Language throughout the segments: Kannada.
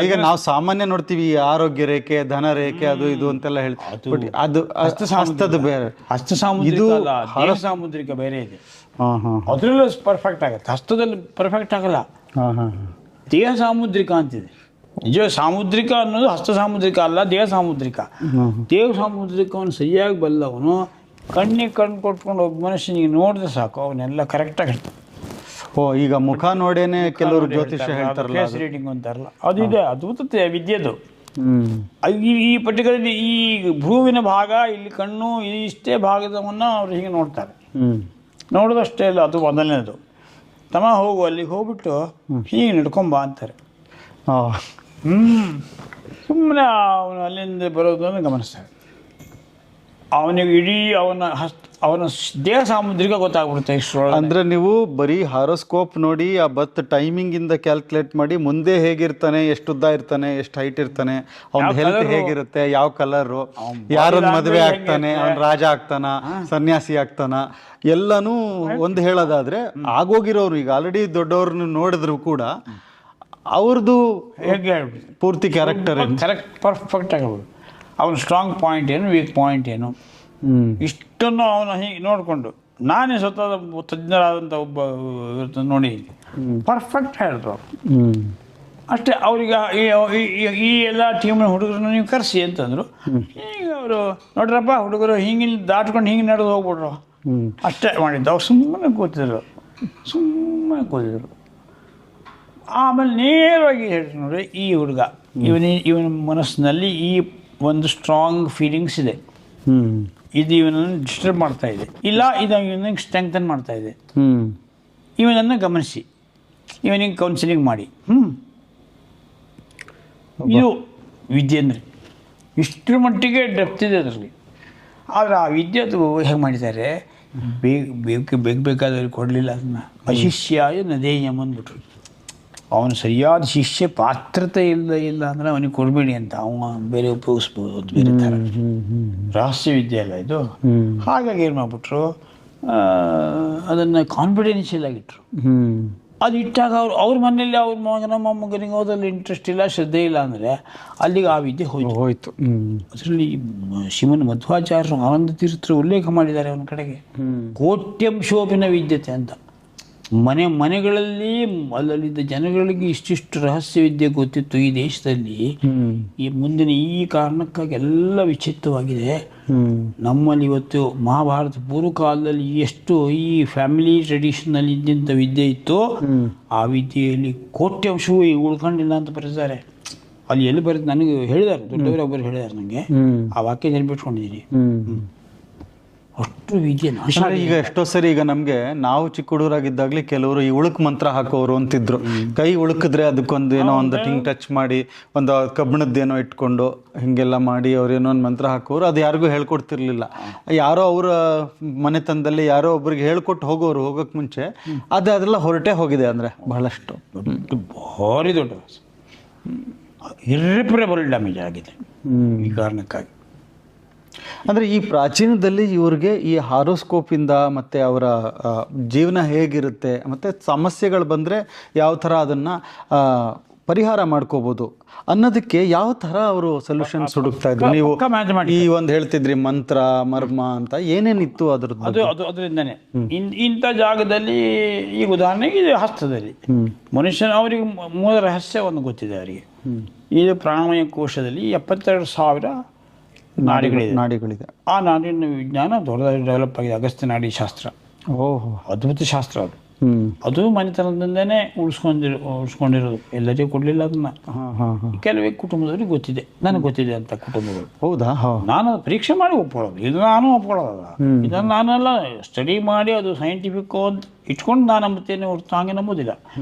ಈಗ ನಾವು ಸಾಮಾನ್ಯ ನೋಡ್ತೀವಿ ಈ ಆರೋಗ್ಯ ರೇಖೆ, ಧನ ರೇಖೆ, ಅದು ಇದು ಅಂತೆಲ್ಲ ಹೇಳ್ತೀವಿ. ಅದು ಹಸ್ತದ ಬೇರೆ, ಹಸ್ತ ಸಾಮುದ್ರಿಕ ಅಲ್ಲ, ದೇಹ ಸಾಮುದ್ರಿಕ ಬೇರೆ ಇದೆ. ಅದರಲ್ಲೂ ಪರ್ಫೆಕ್ಟ್ ಆಗುತ್ತೆ, ಹಸ್ತದಲ್ಲಿ ಪರ್ಫೆಕ್ಟ್ ಆಗಲ್ಲ. ದೇಹ ಸಾಮುದ್ರಿಕ ಅಂತಿದೆ. ನಿಜ ಸಾಮುದ್ರಿಕ ಅನ್ನೋದು ಹಸ್ತ ಸಾಮುದ್ರಿಕ ಅಲ್ಲ, ದೇಹ ಸಾಮುದ್ರಿಕ. ದೇಹ ಸಾಮುದ್ರಿಕವನ್ನು ಸರಿಯಾಗಿ ಬಲ್ಲವನು ಕಣ್ಣಿಗೆ ಕಣ್ಣು ಕೊಟ್ಕೊಂಡು ಒಬ್ಬ ಮನುಷ್ಯನಿಗೆ ನೋಡಿದ್ರೆ ಸಾಕು, ಅವನ್ನೆಲ್ಲ ಕರೆಕ್ಟಾಗಿ ಹೇಳ್ತಾನೆ. ಈಗ ಮುಖ ನೋಡೇನೆ ಕೆಲವರು ಜ್ಯೋತಿಷ್ಯ ಹೇಳ್ತಾರಲ್ಲ, ಫೇಸ್ ರೀಡಿಂಗ್ ಅಂತಾರಲ್ಲ, ಅದು ಇದೆ ಅದ್ಭುತ ವಿದ್ಯೆದು. ಈ ಪರ್ಟಿಕ್ಯುಲರ್ಲಿ ಈ ಭ್ರೂವಿನ ಭಾಗ, ಇಲ್ಲಿ ಕಣ್ಣು, ಇಷ್ಟೇ ಭಾಗದವನ್ನು ಅವ್ರು ಹೀಗೆ ನೋಡ್ತಾರೆ. ನೋಡೋದಷ್ಟೇ ಇಲ್ಲ, ಅದು ಮೊದಲನೇದು. ತಮ್ಮ ಹೋಗು, ಅಲ್ಲಿಗೆ ಹೋಗ್ಬಿಟ್ಟು ಹೀಗೆ ನಡ್ಕೊಂಬ ಅಂತಾರೆ. ಸುಮ್ಮನೆ ಅವನು ಅಲ್ಲಿಂದ ಬರೋದನ್ನು ಗಮನಿಸ್ತಾರೆ. ಅವನಿಗೆ ಇಡೀ ಅವನ ದೇಹ ಸಾಮುದ್ರಿಕ ಗೊತ್ತಾಗ್ಬಿಡುತ್ತೆ ಇಷ್ಟರೊಳಗೆ. ಅಂದ್ರೆ ನೀವು ಬರೀ ಹಾರೋಸ್ಕೋಪ್ ನೋಡಿ ಆ ಬತ್ ಟೈಮಿಂಗ್ ಇಂದ ಕ್ಯಾಲ್ಕುಲೇಟ್ ಮಾಡಿ ಮುಂದೆ ಹೇಗಿರ್ತಾನೆ, ಎಷ್ಟು ಉದ್ದ ಇರ್ತಾನೆ, ಎಷ್ಟು ಹೈಟ್ ಇರ್ತಾನೆ, ಅವ್ನ ಹೆಲ್ತ್ ಹೇಗಿರುತ್ತೆ, ಯಾವ ಕಲರು, ಯಾರೊಂದು ಮದುವೆ ಆಗ್ತಾನೆ, ಅವ್ನ ರಾಜ ಆಗ್ತಾನ, ಸನ್ಯಾಸಿ ಆಗ್ತಾನ, ಎಲ್ಲನೂ ಒಂದು ಹೇಳೋದಾದ್ರೆ ಆಗೋಗಿರೋರು ಈಗ ಆಲ್ರೆಡಿ ದೊಡ್ಡವ್ರನ್ನ ನೋಡಿದ್ರು ಕೂಡ ಅವ್ರದ್ದು ಹೇಗೆ ಪೂರ್ತಿ ಕ್ಯಾರೆಕ್ಟರ್ ಪರ್ಫೆಕ್ಟ್ ಆಗಿರ್ಬೋದು. ಅವನ ಸ್ಟ್ರಾಂಗ್ ಪಾಯಿಂಟ್ ಏನು, ವೀಕ್ ಪಾಯಿಂಟ್ ಏನು, ಇಷ್ಟನ್ನು ಅವನು ಹೀಗೆ ನೋಡಿಕೊಂಡು, ನಾನೇ ಸ್ವತಃ ತಜ್ಞರಾದಂಥ ಒಬ್ಬ ನೋಡಿ ಪರ್ಫೆಕ್ಟ್ ಹೇಳಿದ್ರು ಅಷ್ಟೇ. ಅವ್ರಿಗೆ ಈ ಎಲ್ಲ ಟೀಮ್ನ ಹುಡುಗರನ್ನು ನೀವು ಕರೆಸಿ ಅಂತಂದರು. ಈಗ ಅವರು ನೋಡ್ರಪ್ಪ ಹುಡುಗರು ಹಿಂಗೆ ದಾಟ್ಕೊಂಡು ಹಿಂಗೆ ನಡೆದು ಹೋಗ್ಬಿಟ್ರು, ಅಷ್ಟೇ ಮಾಡಿದ್ದು. ಅವ್ರು ಸುಮ್ಮನೆ ಕೂತಿದ್ರು. ಆಮೇಲೆ ನೇರವಾಗಿ ಹೇಳ್ತಾರೆ, ನೋಡ್ರಿ ಈ ಹುಡುಗ ಇವನ ಮನಸ್ಸಿನಲ್ಲಿ ಈ ಒಂದು ಸ್ಟ್ರಾಂಗ್ ಫೀಲಿಂಗ್ಸ್ ಇದೆ, ಇದು ಇವನನ್ನು ಡಿಸ್ಟರ್ಬ್ ಮಾಡ್ತಾ ಇದೆ, ಇಲ್ಲ ಇದು ಇವನಿಗೆ ಸ್ಟ್ರೆಂಗ್ತನ್ ಮಾಡ್ತಾ ಇದೆ, ಇವನನ್ನು ಗಮನಿಸಿ, ಇವನಿಗೆ ಕೌನ್ಸಿಲಿಂಗ್ ಮಾಡಿ. ಇದು ವಿದ್ಯೆ ಅಂದರೆ ಇಷ್ಟರ ಮಟ್ಟಿಗೆ ಡೆಪ್ತ್ ಇದೆ ಅದರಲ್ಲಿ. ಆದರೆ ಆ ವಿದ್ಯೆ ಅದು ಹೇಗೆ ಮಾಡಿದ್ದಾರೆ, ಬೇಕಾದವ್ರಿಗೆ ಕೊಡಲಿಲ್ಲ ಅದನ್ನು. ಅಶಿಷ್ಯಾಯ ನದೇಯಂ ಅಂದ್ಬಿಟ್ರು. ಅವನು ಸರಿಯಾದ ಶಿಷ್ಯ ಪಾತ್ರತೆ ಇಲ್ಲ ಅಂದರೆ ಅವನಿಗೆ ಕೊಡಬೇಡಿ ಅಂತ ಅವ ಬೇರೆ ಉಪಯೋಗಿಸ್ಬೋದು, ಬೇರೆ ಥರ ರಹಸ್ಯ ವಿದ್ಯೆ ಅಲ್ಲ ಇದು. ಹಾಗಾಗಿ ಏನು ಮಾಡಿಬಿಟ್ರು, ಅದನ್ನು ಕಾನ್ಫಿಡೆನ್ಷಿಯಲ್ ಆಗಿಟ್ರು. ಅದು ಇಟ್ಟಾಗ ಅವ್ರ ಮನೇಲಿ ಅವ್ರ ನಮ್ಮ ಮಗನಿಗೆ ಹೋದಲ್ಲಿ ಇಂಟ್ರೆಸ್ಟ್ ಇಲ್ಲ, ಶ್ರದ್ಧೆ ಇಲ್ಲ ಅಂದರೆ ಅಲ್ಲಿಗೆ ಆ ವಿದ್ಯೆ ಹೋಯ್ತು. ಅದರಲ್ಲಿ ಶ್ರೀಮನ್ ಮಧ್ವಾಚಾರ್ಯರು ಆನಂದ ತೀರ್ಥರು ಉಲ್ಲೇಖ ಮಾಡಿದ್ದಾರೆ ಅವನ ಕಡೆಗೆ, ಕೋಟ್ಯಂಶೋಪಿನ ವಿದ್ಯತೆ ಅಂತ. ಮನೆಗಳಲ್ಲಿ ಅಲ್ಲಲ್ಲಿದ್ದ ಜನಗಳಿಗೆ ಇಷ್ಟಿಷ್ಟು ರಹಸ್ಯ ವಿದ್ಯೆ ಗೊತ್ತಿತ್ತು ಈ ದೇಶದಲ್ಲಿ. ಈ ಮುಂದಿನ ಈ ಕಾರಣಕ್ಕಾಗಿ ಎಲ್ಲ ವಿಚಿತ್ರವಾಗಿದೆ. ನಮ್ಮಲ್ಲಿ ಇವತ್ತು ಮಹಾಭಾರತ ಪೂರ್ವ ಕಾಲದಲ್ಲಿ ಎಷ್ಟು ಈ ಫ್ಯಾಮಿಲಿ ಟ್ರೆಡಿಷನಲ್ಲಿ ಇದ್ದಂಥ ವಿದ್ಯೆ ಇತ್ತು, ಆ ವಿದ್ಯೆಯಲ್ಲಿ ಕೋಟ್ಯಾಂಶವೂ ಉಳ್ಕೊಂಡಿಲ್ಲ ಅಂತ ಬರೆದಿದ್ದಾರೆ. ಅಲ್ಲಿ ಎಲ್ಲಿ ಬರೆದು ನನಗೆ ಹೇಳಿದ್ದಾರೆ, ದೊಡ್ಡವರೊಬ್ಬರು ಹೇಳಿದ್ದಾರೆ ನನಗೆ, ಆ ವಾಕ್ಯ ನೆನಪಿಟ್ಕೊಂಡಿದ್ದೀನಿ. ಅಷ್ಟು ವಿದ್ಯೆ ಈಗ ಎಷ್ಟೋ ಸರಿ ಈಗ ನಮ್ಗೆ ನಾವು ಚಿಕ್ಕ ಹುಡುಗರಾಗಿದ್ದಾಗ್ಲಿ ಕೆಲವರು ಈ ಉಳುಕ್ ಮಂತ್ರ ಹಾಕೋರು ಅಂತಿದ್ರು. ಕೈ ಉಳುಕಿದ್ರೆ ಅದಕ್ಕೊಂದು ಏನೋ ಒಂದು ಹಿಂಗ್ ಟಚ್ ಮಾಡಿ ಒಂದು ಕಬ್ಬಿಣದ್ದೇನೋ ಇಟ್ಕೊಂಡು ಹಿಂಗೆಲ್ಲ ಮಾಡಿ ಅವ್ರೇನೋ ಒಂದು ಮಂತ್ರ ಹಾಕೋರು. ಅದು ಯಾರಿಗೂ ಹೇಳ್ಕೊಡ್ತಿರ್ಲಿಲ್ಲ. ಯಾರೋ ಅವರ ಮನೆತನದಲ್ಲಿ ಯಾರೋ ಒಬ್ರಿಗೆ ಹೇಳ್ಕೊಟ್ಟು ಹೋಗೋಕ್ ಮುಂಚೆ ಅದೆಲ್ಲ ಹೊರಟೇ ಹೋಗಿದೆ. ಅಂದ್ರೆ ಬಹಳಷ್ಟು ಭಾರಿ ದೊಡ್ಡ ಇರ್ರಿಪರೇಬಲ್ ಡ್ಯಾಮೇಜ್ ಆಗಿದೆ ಈ ಕಾರಣಕ್ಕಾಗಿ. ಅಂದರೆ ಈ ಪ್ರಾಚೀನದಲ್ಲಿ ಇವ್ರಿಗೆ ಈ ಹಾರೋಸ್ಕೋಪಿಂದ ಮತ್ತು ಅವರ ಜೀವನ ಹೇಗಿರುತ್ತೆ ಮತ್ತು ಸಮಸ್ಯೆಗಳು ಬಂದರೆ ಯಾವ ಥರ ಅದನ್ನು ಪರಿಹಾರ ಮಾಡ್ಕೋಬೋದು ಅನ್ನೋದಕ್ಕೆ ಯಾವ ಥರ ಅವರು ಸೊಲ್ಯೂಷನ್ಸ್ ಹುಡುಕ್ತಾ ಇದ್ರು. ನೀವು ಈ ಒಂದು ಹೇಳ್ತಿದ್ರಿ ಮಂತ್ರ ಮರ್ಮ ಅಂತ ಏನೇನಿತ್ತು ಅದ್ರದ್ದು? ಅದರಿಂದನೇ ಇಂಥ ಜಾಗದಲ್ಲಿ ಈಗ ಉದಾಹರಣೆಗೆ ಇದು ಹಸ್ತದಲ್ಲಿ ಮನುಷ್ಯನ ಅವರಿಗೆ ಮೂಲ ರಹಸ್ಯವನ್ನು ಗೊತ್ತಿದೆ ಅವರಿಗೆ. ಇದು ಪ್ರಾಣಮಯ ಕೋಶದಲ್ಲಿ 72,000 ನಾಡಿಗಳಿದೆ. ಆ ನಾಡಿನ ವಿಜ್ಞಾನ ದೊಡ್ಡದಾಗಿ ಡೆವಲಪ್ ಆಗಿದೆ. ಅಗಸ್ತ್ಯ ನಾಡಿ ಶಾಸ್ತ್ರ, ಅದ್ಭುತ ಶಾಸ್ತ್ರ ಅದು. ಅದು ಮನೆತನದಿಂದನೇ ಉಳಿಸ್ಕೊಂಡಿರೋದು, ಎಲ್ಲರಿಗೂ ಕೊಡಲಿಲ್ಲ ಅದನ್ನ. ಕೆಲವೇ ಕುಟುಂಬದವ್ರಿಗೆ ಗೊತ್ತಿದೆ, ನನಗೆ ಗೊತ್ತಿದೆ ಅಂತ ಕುಟುಂಬಗಳು. ಹೌದಾ? ನಾನು ಪರೀಕ್ಷೆ ಮಾಡಿ ಒಪ್ಕೊಳ್ಳೋದು, ಇದು ನಾನು ಒಪ್ಕೊಳ್ಳೋದಲ್ಲ. ಇದನ್ನು ನಾನೆಲ್ಲ ಸ್ಟಡಿ ಮಾಡಿ ಅದು ಸೈಂಟಿಫಿಕ್ ಅಂತ ಇಟ್ಕೊಂಡು ನಾನು ನಂಬುತ್ತೇನೆ ಹೊರತು ಹಾಗೆ ನಂಬೋದಿಲ್ಲ.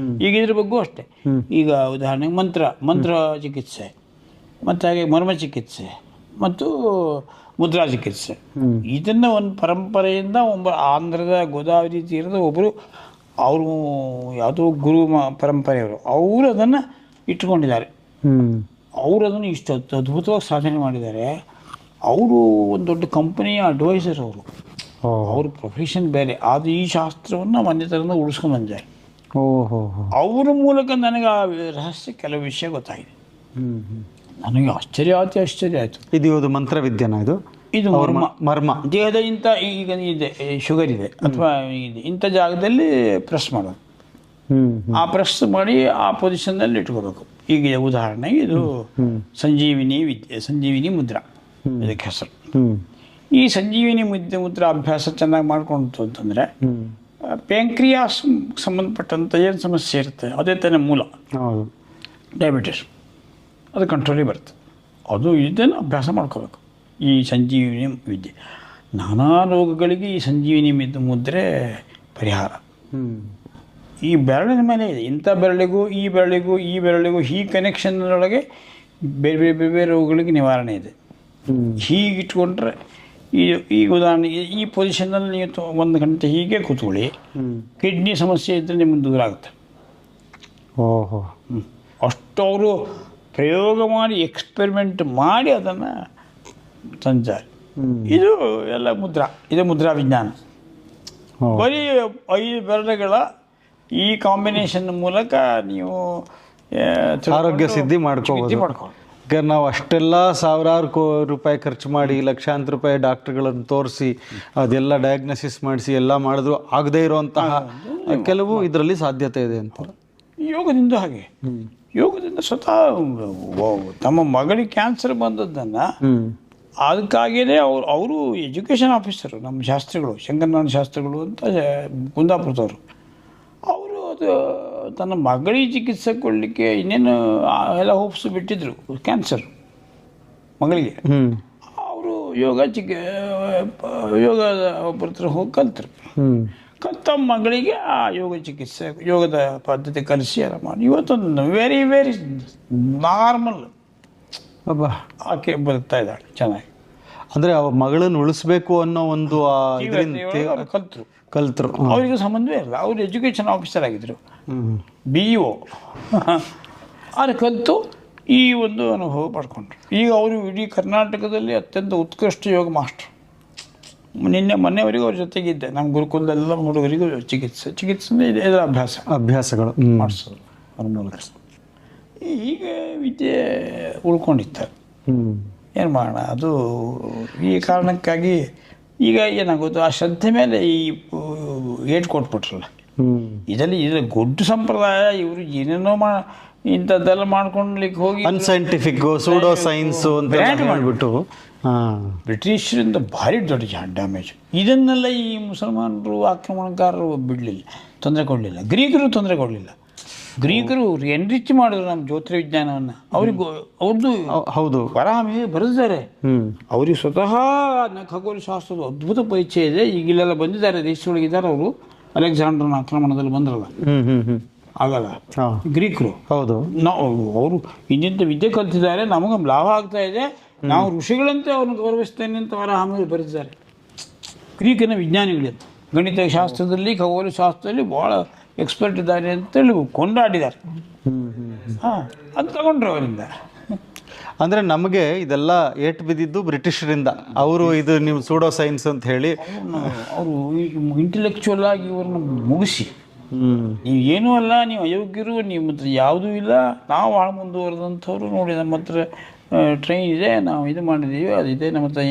ಈಗ ಇದ್ರ ಬಗ್ಗೂ ಅಷ್ಟೇ. ಈಗ ಉದಾಹರಣೆಗೆ ಮಂತ್ರ ಚಿಕಿತ್ಸೆ, ಮತ್ತು ಹಾಗೆ ಮರ್ಮ ಚಿಕಿತ್ಸೆ ಮತ್ತು ಮುದ್ರಾ ಚಿಕಿತ್ಸೆ, ಇದನ್ನು ಒಂದು ಪರಂಪರೆಯಿಂದ ಆಂಧ್ರದ ಗೋದಾವರಿ ತೀರದ ಒಬ್ಬರು ಅವರು ಯಾವುದೋ ಗುರು ಪರಂಪರೆಯವರು ಅವರು ಅದನ್ನು ಇಟ್ಕೊಂಡಿದ್ದಾರೆ. ಅವರು ಅದನ್ನು ಇಷ್ಟು ಅದ್ಭುತವಾಗಿ ಸಾಧನೆ ಮಾಡಿದ್ದಾರೆ. ಅವರು ಒಂದು ದೊಡ್ಡ ಕಂಪನಿಯ ಅಡ್ವೈಸರ್ ಅವರು. ಅವ್ರ ಪ್ರೊಫೆಷನ್ ಬೇರೆ, ಅದು ಈ ಶಾಸ್ತ್ರವನ್ನು ಮನೆತನದಿಂದ ಉಳಿಸ್ಕೊಂಡು ಬಂದಿದ್ದಾರೆ. ಅವ್ರ ಮೂಲಕ ನನಗೆ ಆ ರಹಸ್ಯ ಕೆಲವು ವಿಷಯ ಗೊತ್ತಾಗಿದೆ. ನನಗೆ ಆಶ್ಚರ್ಯ ಆಯಿತು. ಇದು ಯಾವುದು ಮಂತ್ರವಿದ್ಯೆನಾ ಇದು? ಇದು ಮರ್ಮ. ಮರ್ಮ. ದೇಹದ ಇಂಥ ಈಗ ಇದೆ ಶುಗರ್ ಇದೆ ಅಥವಾ ಇದೆ ಇಂಥ ಜಾಗದಲ್ಲಿ ಪ್ರೆಸ್ ಮಾಡೋದು. ಆ ಪ್ರೆಸ್ ಮಾಡಿ ಆ ಪೊಸಿಷನ್ನಲ್ಲಿ ಇಟ್ಕೋಬೇಕು. ಈಗ ಉದಾಹರಣೆಗೆ ಇದು ಸಂಜೀವಿನಿ ಮುದ್ರಾ ಇದಕ್ಕೆ ಹೆಸರು. ಈ ಸಂಜೀವಿನಿ ಮುದ್ರಾ ಅಭ್ಯಾಸ ಚೆನ್ನಾಗಿ ಮಾಡ್ಕೊಂಡು ಅಂತಂದರೆ ಪ್ಯಾಂಕ್ರಿಯಾಸ್ ಸಂಬಂಧಪಟ್ಟಂಥ ಏನು ಸಮಸ್ಯೆ ಇರುತ್ತೆ ಅದೇ ತಾನೇ ಮೂಲ. ಡಯಾಬಿಟಿಸ್ ಅದು ಕಂಟ್ರೋಲಿಗೆ ಬರುತ್ತೆ. ಅದು ಇದನ್ನು ಅಭ್ಯಾಸ ಮಾಡ್ಕೋಬೇಕು. ಈ ಸಂಜೀವಿನಿ ವಿದ್ಯೆ ನಾನಾ ರೋಗಗಳಿಗೆ ಈ ಸಂಜೀವಿನಿ ಮುದ್ರೆ ಪರಿಹಾರ. ಈ ಬೆರಳಿನ ಮೇಲೆ ಇದೆ. ಇಂಥ ಬೆರಳಿಗೂ ಈ ಬೆರಳಿಗೂ ಈ ಕನೆಕ್ಷನ್ನೊಳಗೆ ಬೇರೆ ಬೇರೆ ಬೇರೆ ಬೇರೆ ರೋಗಗಳಿಗೆ ನಿವಾರಣೆ ಇದೆ. ಹೀಗೆ ಇಟ್ಕೊಂಡ್ರೆ ಈಗ ಉದಾಹರಣೆಗೆ ಈ ಪೊಸಿಷನ್ನಲ್ಲಿ ನೀವು 1 ಗಂಟೆ ಹೀಗೆ ಕೂತ್ಕೊಳ್ಳಿ, ಕಿಡ್ನಿ ಸಮಸ್ಯೆ ಇದ್ದರೆ ನಿಮ್ಗೆ ದೂರ ಆಗುತ್ತೆ. ಓಹೋ. ಅಷ್ಟು ಅವರು ಪ್ರಯೋಗ ಮಾಡಿ ಎಕ್ಸ್ಪೆರಿಮೆಂಟ್ ಮಾಡಿ ಅದನ್ನು ತಂದಿದ್ದಾರೆ. ಇದು ಎಲ್ಲ ಇದು ಮುದ್ರಾ ವಿಜ್ಞಾನ. ಬರೀ 5 ಬೆರಳುಗಳ ಈ ಕಾಂಬಿನೇಷನ್ ಮೂಲಕ ನೀವು ಆರೋಗ್ಯ ಸಿದ್ಧಿ ಮಾಡ್ಕೋಬೋದು. ಈಗ ನಾವು ಅಷ್ಟೆಲ್ಲ ಸಾವಿರಾರು ರೂಪಾಯಿ ಖರ್ಚು ಮಾಡಿ ಲಕ್ಷಾಂತರ ರೂಪಾಯಿ ಡಾಕ್ಟರ್ಗಳನ್ನು ತೋರಿಸಿ ಅದೆಲ್ಲ ಡಯಾಗ್ನೋಸಿಸ್ ಮಾಡಿಸಿ ಎಲ್ಲ ಮಾಡಿದ್ರು ಆಗದೇ ಇರುವಂತಹ ಕೆಲವು ಇದರಲ್ಲಿ ಸಾಧ್ಯತೆ ಇದೆ ಅಂತ. ಯೋಗದಿಂದ ಹಾಗೆ ಯೋಗದಿಂದ ಸ್ವತಃ ತಮ್ಮ ಮಗಳಿಗೆ ಕ್ಯಾನ್ಸರ್ ಬಂದದ್ದನ್ನು ಅದಕ್ಕಾಗಿಯೇ ಅವರು ಎಜುಕೇಷನ್ ಆಫೀಸರು ನಮ್ಮ ಶಾಸ್ತ್ರಿಗಳು, ಶಂಕರನಾರಾಯಣ ಶಾಸ್ತ್ರಿಗಳು ಅಂತ ಕುಂದಾಪುರದವರು. ಅವರು ಅದು ತನ್ನ ಮಗಳಿಗೆ ಚಿಕಿತ್ಸೆ ಕೊಡಲಿಕ್ಕೆ ಇನ್ನೇನು ಎಲ್ಲ ಹೋಪ್ಸು ಬಿಟ್ಟಿದ್ರು ಕ್ಯಾನ್ಸರ್ ಮಗಳಿಗೆ. ಅವರು ಯೋಗದ ಒಬ್ಬರ ಹತ್ರ ಹೋಗಿ ಕಲ್ತರು. ತಮ್ಮ ಮಗಳಿಗೆ ಆ ಯೋಗದ ಪದ್ಧತಿ ಕಲಿಸಿ ಎಲ್ಲ ಮಾಡಿ ಇವತ್ತೊಂದು ವೆರಿ ವೆರಿ ನಾರ್ಮಲ್ ಆಕೆ ಬದುಕ್ತಾ ಇದ್ದಾಳೆ ಚೆನ್ನಾಗಿ. ಅಂದರೆ ಅವ ಮಗಳನ್ನು ಉಳಿಸ್ಬೇಕು ಅನ್ನೋ ಒಂದು ಕಲ್ತರು. ಅವರಿಗೆ ಸಂಬಂಧವೇ ಇಲ್ಲ. ಅವರು ಎಜುಕೇಷನ್ ಆಫೀಸರ್ ಆಗಿದ್ದರು, BEO. ಆದರೆ ಕಲಿತು ಈ ಒಂದು ಅನುಭವ ಪಡ್ಕೊಂಡ್ರು. ಈಗ ಅವರು ಇಡೀ ಕರ್ನಾಟಕದಲ್ಲಿ ಅತ್ಯಂತ ಉತ್ಕೃಷ್ಟ ಯೋಗ ಮಾಸ್ಟರ್. ಮೊನ್ನೆವರೆಗೂ ಅವ್ರ ಜೊತೆಗಿದ್ದೆ. ನಮ್ಮ ಗುರುಕುಲದೆಲ್ಲ ಹುಡುಗರಿಗೂ ಚಿಕಿತ್ಸೆ ಇದರ ಅಭ್ಯಾಸಗಳು ಮಾಡಿಸೋದು ಅವ್ರ ಮೂಲಕ. ಹೀಗೆ ವಿದ್ಯೆ ಉಳ್ಕೊಂಡಿರ್ತಾರೆ. ಏನು ಮಾಡೋಣ, ಅದು ಈ ಕಾರಣಕ್ಕಾಗಿ ಈಗ ಏನಾಗೋದು ಆ ಶ್ರದ್ಧೆ ಮೇಲೆ ಈ ಏಟ್ ಕೊಟ್ಬಿಟ್ರಲ್ಲ. ಇದರಲ್ಲಿ ಗೊಡ್ಡು ಸಂಪ್ರದಾಯ ಇವರು ಏನೇನೋ ಇಂಥದ್ದೆಲ್ಲ ಮಾಡ್ಕೊಂಡ್ಲಿಕ್ಕೆ ಹೋಗಿ ಅನ್ಸೈಂಟಿಫಿಕ್ ಸೂಡೋ ಸೈನ್ಸು ಅಂತ ಹೇಳ್ಬಿಟ್ಟು ಬ್ರಿಟಿಷರಿಂದ ಭಾರಿ ದೊಡ್ಡ ಡ್ಯಾಮೇಜ್. ಇದನ್ನೆಲ್ಲ ಈ ಮುಸಲ್ಮಾನರು ಆಕ್ರಮಣಕಾರರು ತೊಂದರೆ ಕೊಡಲಿಲ್ಲ. ಗ್ರೀಕರು ತೊಂದರೆ ಕೊಡಲಿಲ್ಲ. ಗ್ರೀಕರು ಎನ್ರಿಚ್ ಮಾಡಿದ್ರು ನಮ್ಮ ಜ್ಯೋತಿರ್ವಿಜ್ಞಾನವನ್ನು. ಅವ್ರದ್ದು ಹೌದು ವರಾಹ ಮೇಲೆ ಬರೆದಿದ್ದಾರೆ. ಅವ್ರಿಗೆ ಸ್ವತಃ ಖಗೋಳಶಾಸ್ತ್ರದ ಅದ್ಭುತ ಪರಿಚಯ ಇದೆ. ಈಗ ಇಲ್ಲೆಲ್ಲ ಬಂದಿದ್ದಾರೆ, ದೇಶದೊಳಗಿದ್ದಾರೆ ಅವರು. ಅಲೆಕ್ಸಾಂಡ್ರನ ಆಕ್ರಮಣದಲ್ಲಿ ಬಂದ್ರಲ್ಲ, ಆಗಲ್ಲ ಗ್ರೀಕರು. ಹೌದು, ಅವರು ಇಂಥ ವಿದ್ಯೆ ಕಲ್ತಿದ್ದಾರೆ, ನಮಗೆ ಲಾಭ ಆಗ್ತಾ ಇದೆ, ನಾವು ಋಷಿಗಳಂತೆ ಅವ್ರನ್ನ ಗೌರವಿಸ್ತೇನೆ ಅಂತ ವರಾಹ ಮೇಲೆ ಬರೆದಿದ್ದಾರೆ. ಗ್ರೀಕಿನ ವಿಜ್ಞಾನಿಗಳು ಗಣಿತ ಶಾಸ್ತ್ರದಲ್ಲಿ ಖಗೋಳಶಾಸ್ತ್ರದಲ್ಲಿ ಭಾಳ ಎಕ್ಸ್ಪರ್ಟ್ ಇದ್ದಾರೆ ಅಂತೇಳಿ ಕೊಂಡಾಡಿದ್ದಾರೆ. ಅದು ತಗೊಂಡ್ರು ಅವರಿಂದ. ಅಂದರೆ ನಮಗೆ ಇದೆಲ್ಲ ಏಟ್ ಬಿದ್ದಿದ್ದು ಬ್ರಿಟಿಷರಿಂದ. ಅವರು ಇದು ನೀವು ಸೂಡೋ ಸೈನ್ಸ್ ಅಂತ ಹೇಳಿ ಅವರು ಇಂಟೆಲೆಕ್ಚುವಲ್ ಆಗಿ ಇವ್ರನ್ನ ಮುಗಿಸಿ, ನೀವು ಏನೂ ಅಲ್ಲ, ನೀವು ಅಯೋಗ್ಯರು, ನಿಮ್ಮ ಹತ್ರ ಯಾವುದೂ ಇಲ್ಲ, ನಾವು ಭಾಳ ಮುಂದುವರೆದಂಥವ್ರು ನೋಡಿ, ನಮ್ಮ ಹತ್ರ ಟ್ರೈನ್ ಇದೆ, ನಾವು ಇದು ಮಾಡಿದ್ದೀವಿ, ಅದಿದೆ, ನಮ್ಮ ಹತ್ರ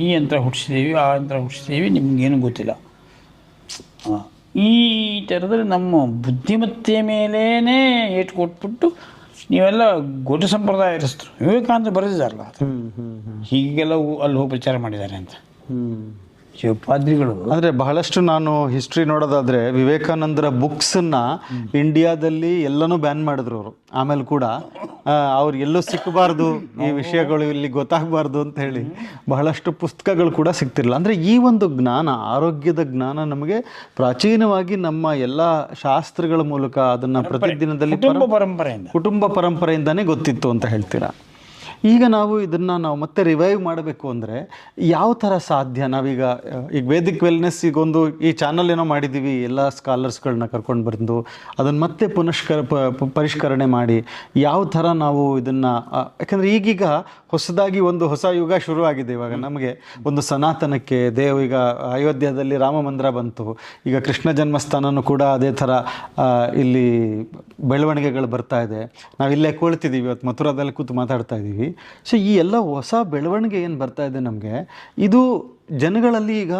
ಈ ಯಂತ್ರ ಹುಟ್ಟಿಸಿದ್ದೀವಿ, ಆ ಯಂತ್ರ ಹುಟ್ಟಿಸಿದ್ದೀವಿ, ನಿಮ್ಗೇನು ಗೊತ್ತಿಲ್ಲ. ಈ ಥರದಲ್ಲಿ ನಮ್ಮ ಬುದ್ಧಿಮತ್ತೆಯ ಮೇಲೇ ಏಟು ಕೊಟ್ಬಿಟ್ಟು ನೀವೆಲ್ಲ ಗೊಡ್ಡ ಸಂಪ್ರದಾಯ ಇರಿಸ್ತರು. ವಿವೇಕಾನಂದ ಬರೆದಿದ್ದಾರಲ್ಲ, ಹೀಗೆಲ್ಲ ಅಲ್ಲಿ ಹೋಗಿ ಪ್ರಚಾರ ಮಾಡಿದ್ದಾರೆ ಅಂತ ಶಿವಪಾದ್ರಿಗಳು. ಅಂದರೆ ಬಹಳಷ್ಟು ನಾನು ಹಿಸ್ಟ್ರಿ ನೋಡೋದಾದರೆ ವಿವೇಕಾನಂದರ ಬುಕ್ಸನ್ನು ಇಂಡಿಯಾದಲ್ಲಿ ಎಲ್ಲನೂ ಬ್ಯಾನ್ ಮಾಡಿದ್ರು ಅವರು. ಆಮೇಲೆ ಕೂಡ ಅವ್ರು ಎಲ್ಲೂ ಸಿಕ್ಕಬಾರ್ದು, ಈ ವಿಷಯಗಳು ಇಲ್ಲಿ ಗೊತ್ತಾಗಬಾರ್ದು ಅಂತ ಹೇಳಿ ಬಹಳಷ್ಟು ಪುಸ್ತಕಗಳು ಕೂಡ ಸಿಗ್ತಿರಲಿಲ್ಲ. ಅಂದರೆ ಈ ಒಂದು ಜ್ಞಾನ, ಆರೋಗ್ಯದ ಜ್ಞಾನ ನಮಗೆ ಪ್ರಾಚೀನವಾಗಿ ನಮ್ಮ ಎಲ್ಲ ಶಾಸ್ತ್ರಗಳ ಮೂಲಕ ಅದನ್ನು ಪ್ರತಿದಿನದಲ್ಲಿ ಕುಟುಂಬ ಪರಂಪರೆಯಿಂದನೇ ಗೊತ್ತಿತ್ತು ಅಂತ ಹೇಳ್ತೀರಾ. ಈಗ ನಾವು ಇದನ್ನು ನಾವು ಮತ್ತೆ ರಿವೈವ್ ಮಾಡಬೇಕು ಅಂದರೆ ಯಾವ ಥರ ಸಾಧ್ಯ? ನಾವೀಗ ಈಗ ವೇದಿಕ್ ವೆಲ್ನೆಸ್ ಈಗೊಂದು ಈ ಚಾನಲ್ ಏನೋ ಮಾಡಿದ್ದೀವಿ, ಎಲ್ಲ ಸ್ಕಾಲರ್ಸ್ಗಳನ್ನ ಕರ್ಕೊಂಡು ಬಂದು ಅದನ್ನು ಮತ್ತೆ ಪರಿಷ್ಕರಣೆ ಮಾಡಿ ಯಾವ ಥರ ನಾವು ಇದನ್ನು, ಯಾಕಂದರೆ ಈಗೀಗ ಹೊಸದಾಗಿ ಒಂದು ಹೊಸ ಯುಗ ಶುರುವಾಗಿದೆ. ಇವಾಗ ನಮಗೆ ಒಂದು ಸನಾತನಕ್ಕೆ ಈಗ ಅಯೋಧ್ಯದಲ್ಲಿ ರಾಮ ಮಂದಿರ ಬಂತು, ಈಗ ಕೃಷ್ಣ ಜನ್ಮಸ್ಥಾನನೂ ಕೂಡ ಅದೇ ಥರ ಇಲ್ಲಿ ಬೆಳವಣಿಗೆಗಳು ಬರ್ತಾ ಇದೆ. ನಾವಿಲ್ಲೇ ಕುಳಿತಿದ್ದೀವಿ, ಇವತ್ತು ಮಥುರಾದಲ್ಲಿ ಕೂತು ಮಾತಾಡ್ತಾ ಇದ್ದೀವಿ. ಸೊ ಈ ಎಲ್ಲ ಹೊಸ ಬೆಳವಣಿಗೆ ಏನು ಬರ್ತಾ ಇದೆ ನಮಗೆ, ಇದು ಜನಗಳಲ್ಲಿ ಈಗ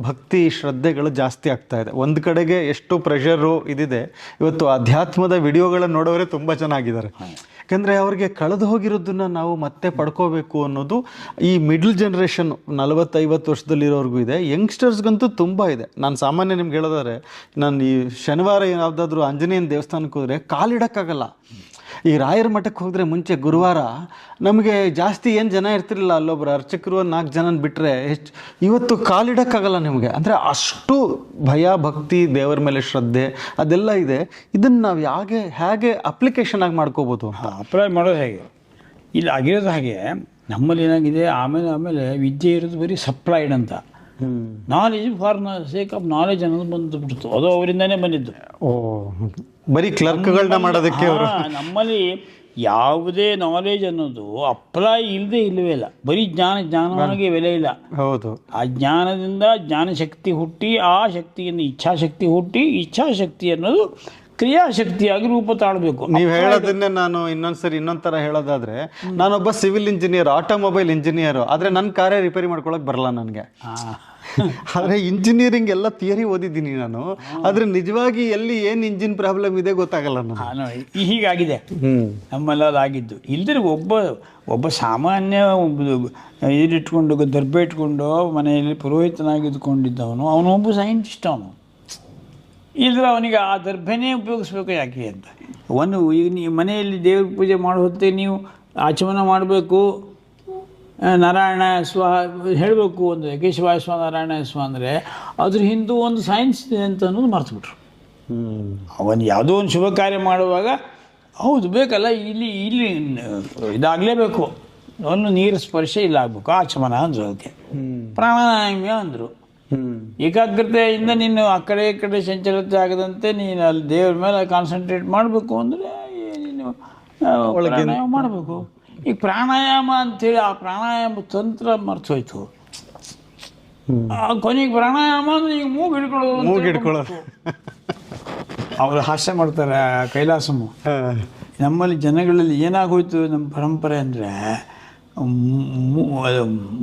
ಭಕ್ತಿ ಶ್ರದ್ಧೆಗಳು ಜಾಸ್ತಿ ಆಗ್ತಾ ಇದೆ. ಒಂದು ಕಡೆಗೆ ಎಷ್ಟು ಪ್ರೆಷರು ಇದಿದೆ, ಇವತ್ತು ಅಧ್ಯಾತ್ಮದ ವಿಡಿಯೋಗಳನ್ನು ನೋಡೋರೆ ತುಂಬ ಚೆನ್ನಾಗಿದ್ದಾರೆ. ಯಾಕೆಂದರೆ ಅವ್ರಿಗೆ ಕಳೆದು ಹೋಗಿರೋದನ್ನು ನಾವು ಮತ್ತೆ ಪಡ್ಕೋಬೇಕು ಅನ್ನೋದು ಈ ಮಿಡ್ಲ್ ಜನ್ರೇಷನ್ 40-50 ವರ್ಷದಲ್ಲಿರೋರ್ಗೂ ಇದೆ, ಯಂಗ್ಸ್ಟರ್ಸ್ಗಂತೂ ತುಂಬ ಇದೆ. ನಾನು ಸಾಮಾನ್ಯ ನಿಮ್ಗೆ ಹೇಳೋದಾದ್ರೆ, ನಾನು ಈ ಶನಿವಾರ ಯಾವುದಾದ್ರೂ ಆಂಜನೇಯನ ದೇವಸ್ಥಾನಕ್ಕೆ ಹೋದರೆ ಕಾಲಿಡೋಕ್ಕಾಗಲ್ಲ. ಈ ರಾಯರ ಮಠಕ್ಕೆ ಹೋದರೆ ಮುಂಚೆ ಗುರುವಾರ ನಮಗೆ ಜಾಸ್ತಿ ಏನು ಜನ ಇರ್ತಿರಲಿಲ್ಲ, ಅಲ್ಲೊಬ್ಬರು ಅರ್ಚಕರು 4 ಜನ ಬಿಟ್ಟರೆ ಹೆಚ್ಚು. ಇವತ್ತು ಕಾಲಿಡೋಕ್ಕಾಗಲ್ಲ ನಿಮಗೆ, ಅಂದರೆ ಅಷ್ಟು ಭಯ ಭಕ್ತಿ, ದೇವರ ಮೇಲೆ ಶ್ರದ್ಧೆ ಅದೆಲ್ಲ ಇದೆ. ಇದನ್ನು ನಾವು ಹೇಗೆ ಅಪ್ಲಿಕೇಶನ್ ಆಗಿ ಮಾಡ್ಕೋಬೋದು? ಅಪ್ಲೈ ಮಾಡೋದು ಹೇಗೆ? ಇಲ್ಲಿ ಆಗಿರೋದು ಹಾಗೆ ನಮ್ಮಲ್ಲಿ ಏನಾಗಿದೆ, ಆಮೇಲೆ ವಿದ್ಯೆ ಇರೋದು ಬರೀ ಸಪ್ಲೈಡ್ ಅಂತ, knowledge for sake of knowledge ಅನ್ನೋದು ಬಂದುಬಿಡ್ತು. ಅದು ಅವರಿಂದನೇ ಬಂದಿದ್ದು. ಬರೀ ಕ್ಲರ್ಕ್ಗಳನ್ನ ಮಾಡೋದಕ್ಕೆ ಅವರು. ನಮ್ಮಲ್ಲಿ ಯಾವುದೇ ನಾಲೆಜ್ ಅನ್ನೋದು ಅಪ್ಲೈ ಇಲ್ಲವೇ ಇಲ್ಲ. ಬರೀ ಜ್ಞಾನವಾಗಿ ಬೆಲೆ ಇಲ್ಲ. ಹೌದು, ಆ ಜ್ಞಾನದಿಂದ ಜ್ಞಾನಶಕ್ತಿ ಹುಟ್ಟಿ, ಆ ಶಕ್ತಿಯಿಂದ ಇಚ್ಛಾಶಕ್ತಿ ಹುಟ್ಟಿ, ಇಚ್ಛಾಶಕ್ತಿ ಅನ್ನೋದು ಕ್ರಿಯಾಶಕ್ತಿಯಾಗಿ ರೂಪ ತಾಳಬೇಕು. ನೀವು ಹೇಳೋದನ್ನೇ ನಾನು ಇನ್ನೊಂದು ಥರ ಹೇಳೋದಾದ್ರೆ, ನಾನೊಬ್ಬ ಸಿವಿಲ್ ಇಂಜಿನಿಯರ್, ಆಟೋಮೊಬೈಲ್ ಇಂಜಿನಿಯರ್, ಆದರೆ ನನ್ನ ಕಾರೇ ರಿಪೇರಿ ಮಾಡ್ಕೊಳಕ್ಕೆ ಬರಲ್ಲ ನನಗೆ. ಆದರೆ ಇಂಜಿನಿಯರಿಂಗ್ ಎಲ್ಲ ಥಿಯರಿ ಓದಿದ್ದೀನಿ ನಾನು, ಆದರೆ ನಿಜವಾಗಿ ಎಲ್ಲಿ ಏನು ಇಂಜಿನ್ ಪ್ರಾಬ್ಲಮ್ ಇದೆ ಗೊತ್ತಾಗಲ್ಲ ನನಗೆ. ಹೀಗಾಗಿದೆ ನಮ್ಮೆಲ್ಲ ಆಗಿದ್ದು. ಇಲ್ದಿರ ಒಬ್ಬ ಸಾಮಾನ್ಯ ಇದಿಟ್ಕೊಂಡು ದರ್ಬೆ ಇಟ್ಕೊಂಡು ಮನೆಯಲ್ಲಿ ಪುರೋಹಿತನಾಗಿ ಇದ್ಕೊಂಡಿದ್ದವನು, ಅವನೊಬ್ಬ ಸೈಂಟಿಸ್ಟ್. ಅವನು ಇಲ್ಲದ್ರೆ ಅವನಿಗೆ ಆ ದರ್ಭೆನೇ ಉಪಯೋಗಿಸ್ಬೇಕು ಯಾಕೆ ಅಂತ. ಈಗ ನೀವು ಮನೆಯಲ್ಲಿ ದೇವ್ರ ಪೂಜೆ ಮಾಡೋ ಹೊತ್ತೆ ನೀವು ಆಚಮನ ಮಾಡಬೇಕು, ನಾರಾಯಣ ಸ್ವ ಹೇಳಬೇಕು ಅಂದರೆ ಕೇಶವಾಯ ಸ್ವ ನಾರಾಯಣ ಸ್ವ ಅಂದರೆ ಅದ್ರ ಹಿಂದೂ ಒಂದು ಸೈನ್ಸ್ ಇದೆ ಅಂತ ಅನ್ನೋದು ಮರ್ತುಬಿಟ್ರು. ಅವನು ಯಾವುದೋ ಒಂದು ಶುಭ ಕಾರ್ಯ ಮಾಡುವಾಗ ಹೌದು ಬೇಕಲ್ಲ, ಇಲ್ಲಿ ಇದಾಗಲೇಬೇಕು, ಅವನು ನೀರು ಸ್ಪರ್ಶ ಇಲ್ಲ ಆಗಬೇಕು, ಆಚಮನ ಅಂದರು. ಅದಕ್ಕೆ ಪ್ರಾಣಾಯಾಮ ಅಂದರು. ಏಕಾಗ್ರತೆಯಿಂದ ನೀನು ಆ ಕಡೆ ಈ ಕಡೆ ಸಂಚಲತೆ ಆಗದಂತೆ ನೀನು ಅಲ್ಲಿ ದೇವ್ರ ಮೇಲೆ ಕಾನ್ಸಂಟ್ರೇಟ್ ಮಾಡಬೇಕು ಅಂದರೆ ನೀನು ಪ್ರಾಣಾಯಾಮ ಮಾಡಬೇಕು. ಈಗ ಪ್ರಾಣಾಯಾಮ ಅಂಥೇಳಿ ಆ ಪ್ರಾಣಾಯಾಮ ತಂತ್ರ ಮರ್ತೋಯ್ತು. ಕೊನೆಗೆ ಪ್ರಾಣಾಯಾಮ ಅಂದರೆ ಈಗ ಮೂಗಿಡ್ಕೊಳ್ಳೋದು. ಅವರು ಹಾಸ್ಯ ಮಾಡ್ತಾರೆ ಕೈಲಾಸಮು. ನಮ್ಮಲ್ಲಿ ಜನಗಳಲ್ಲಿ ಏನಾಗೋಯ್ತು ನಮ್ಮ ಪರಂಪರೆ ಅಂದರೆ,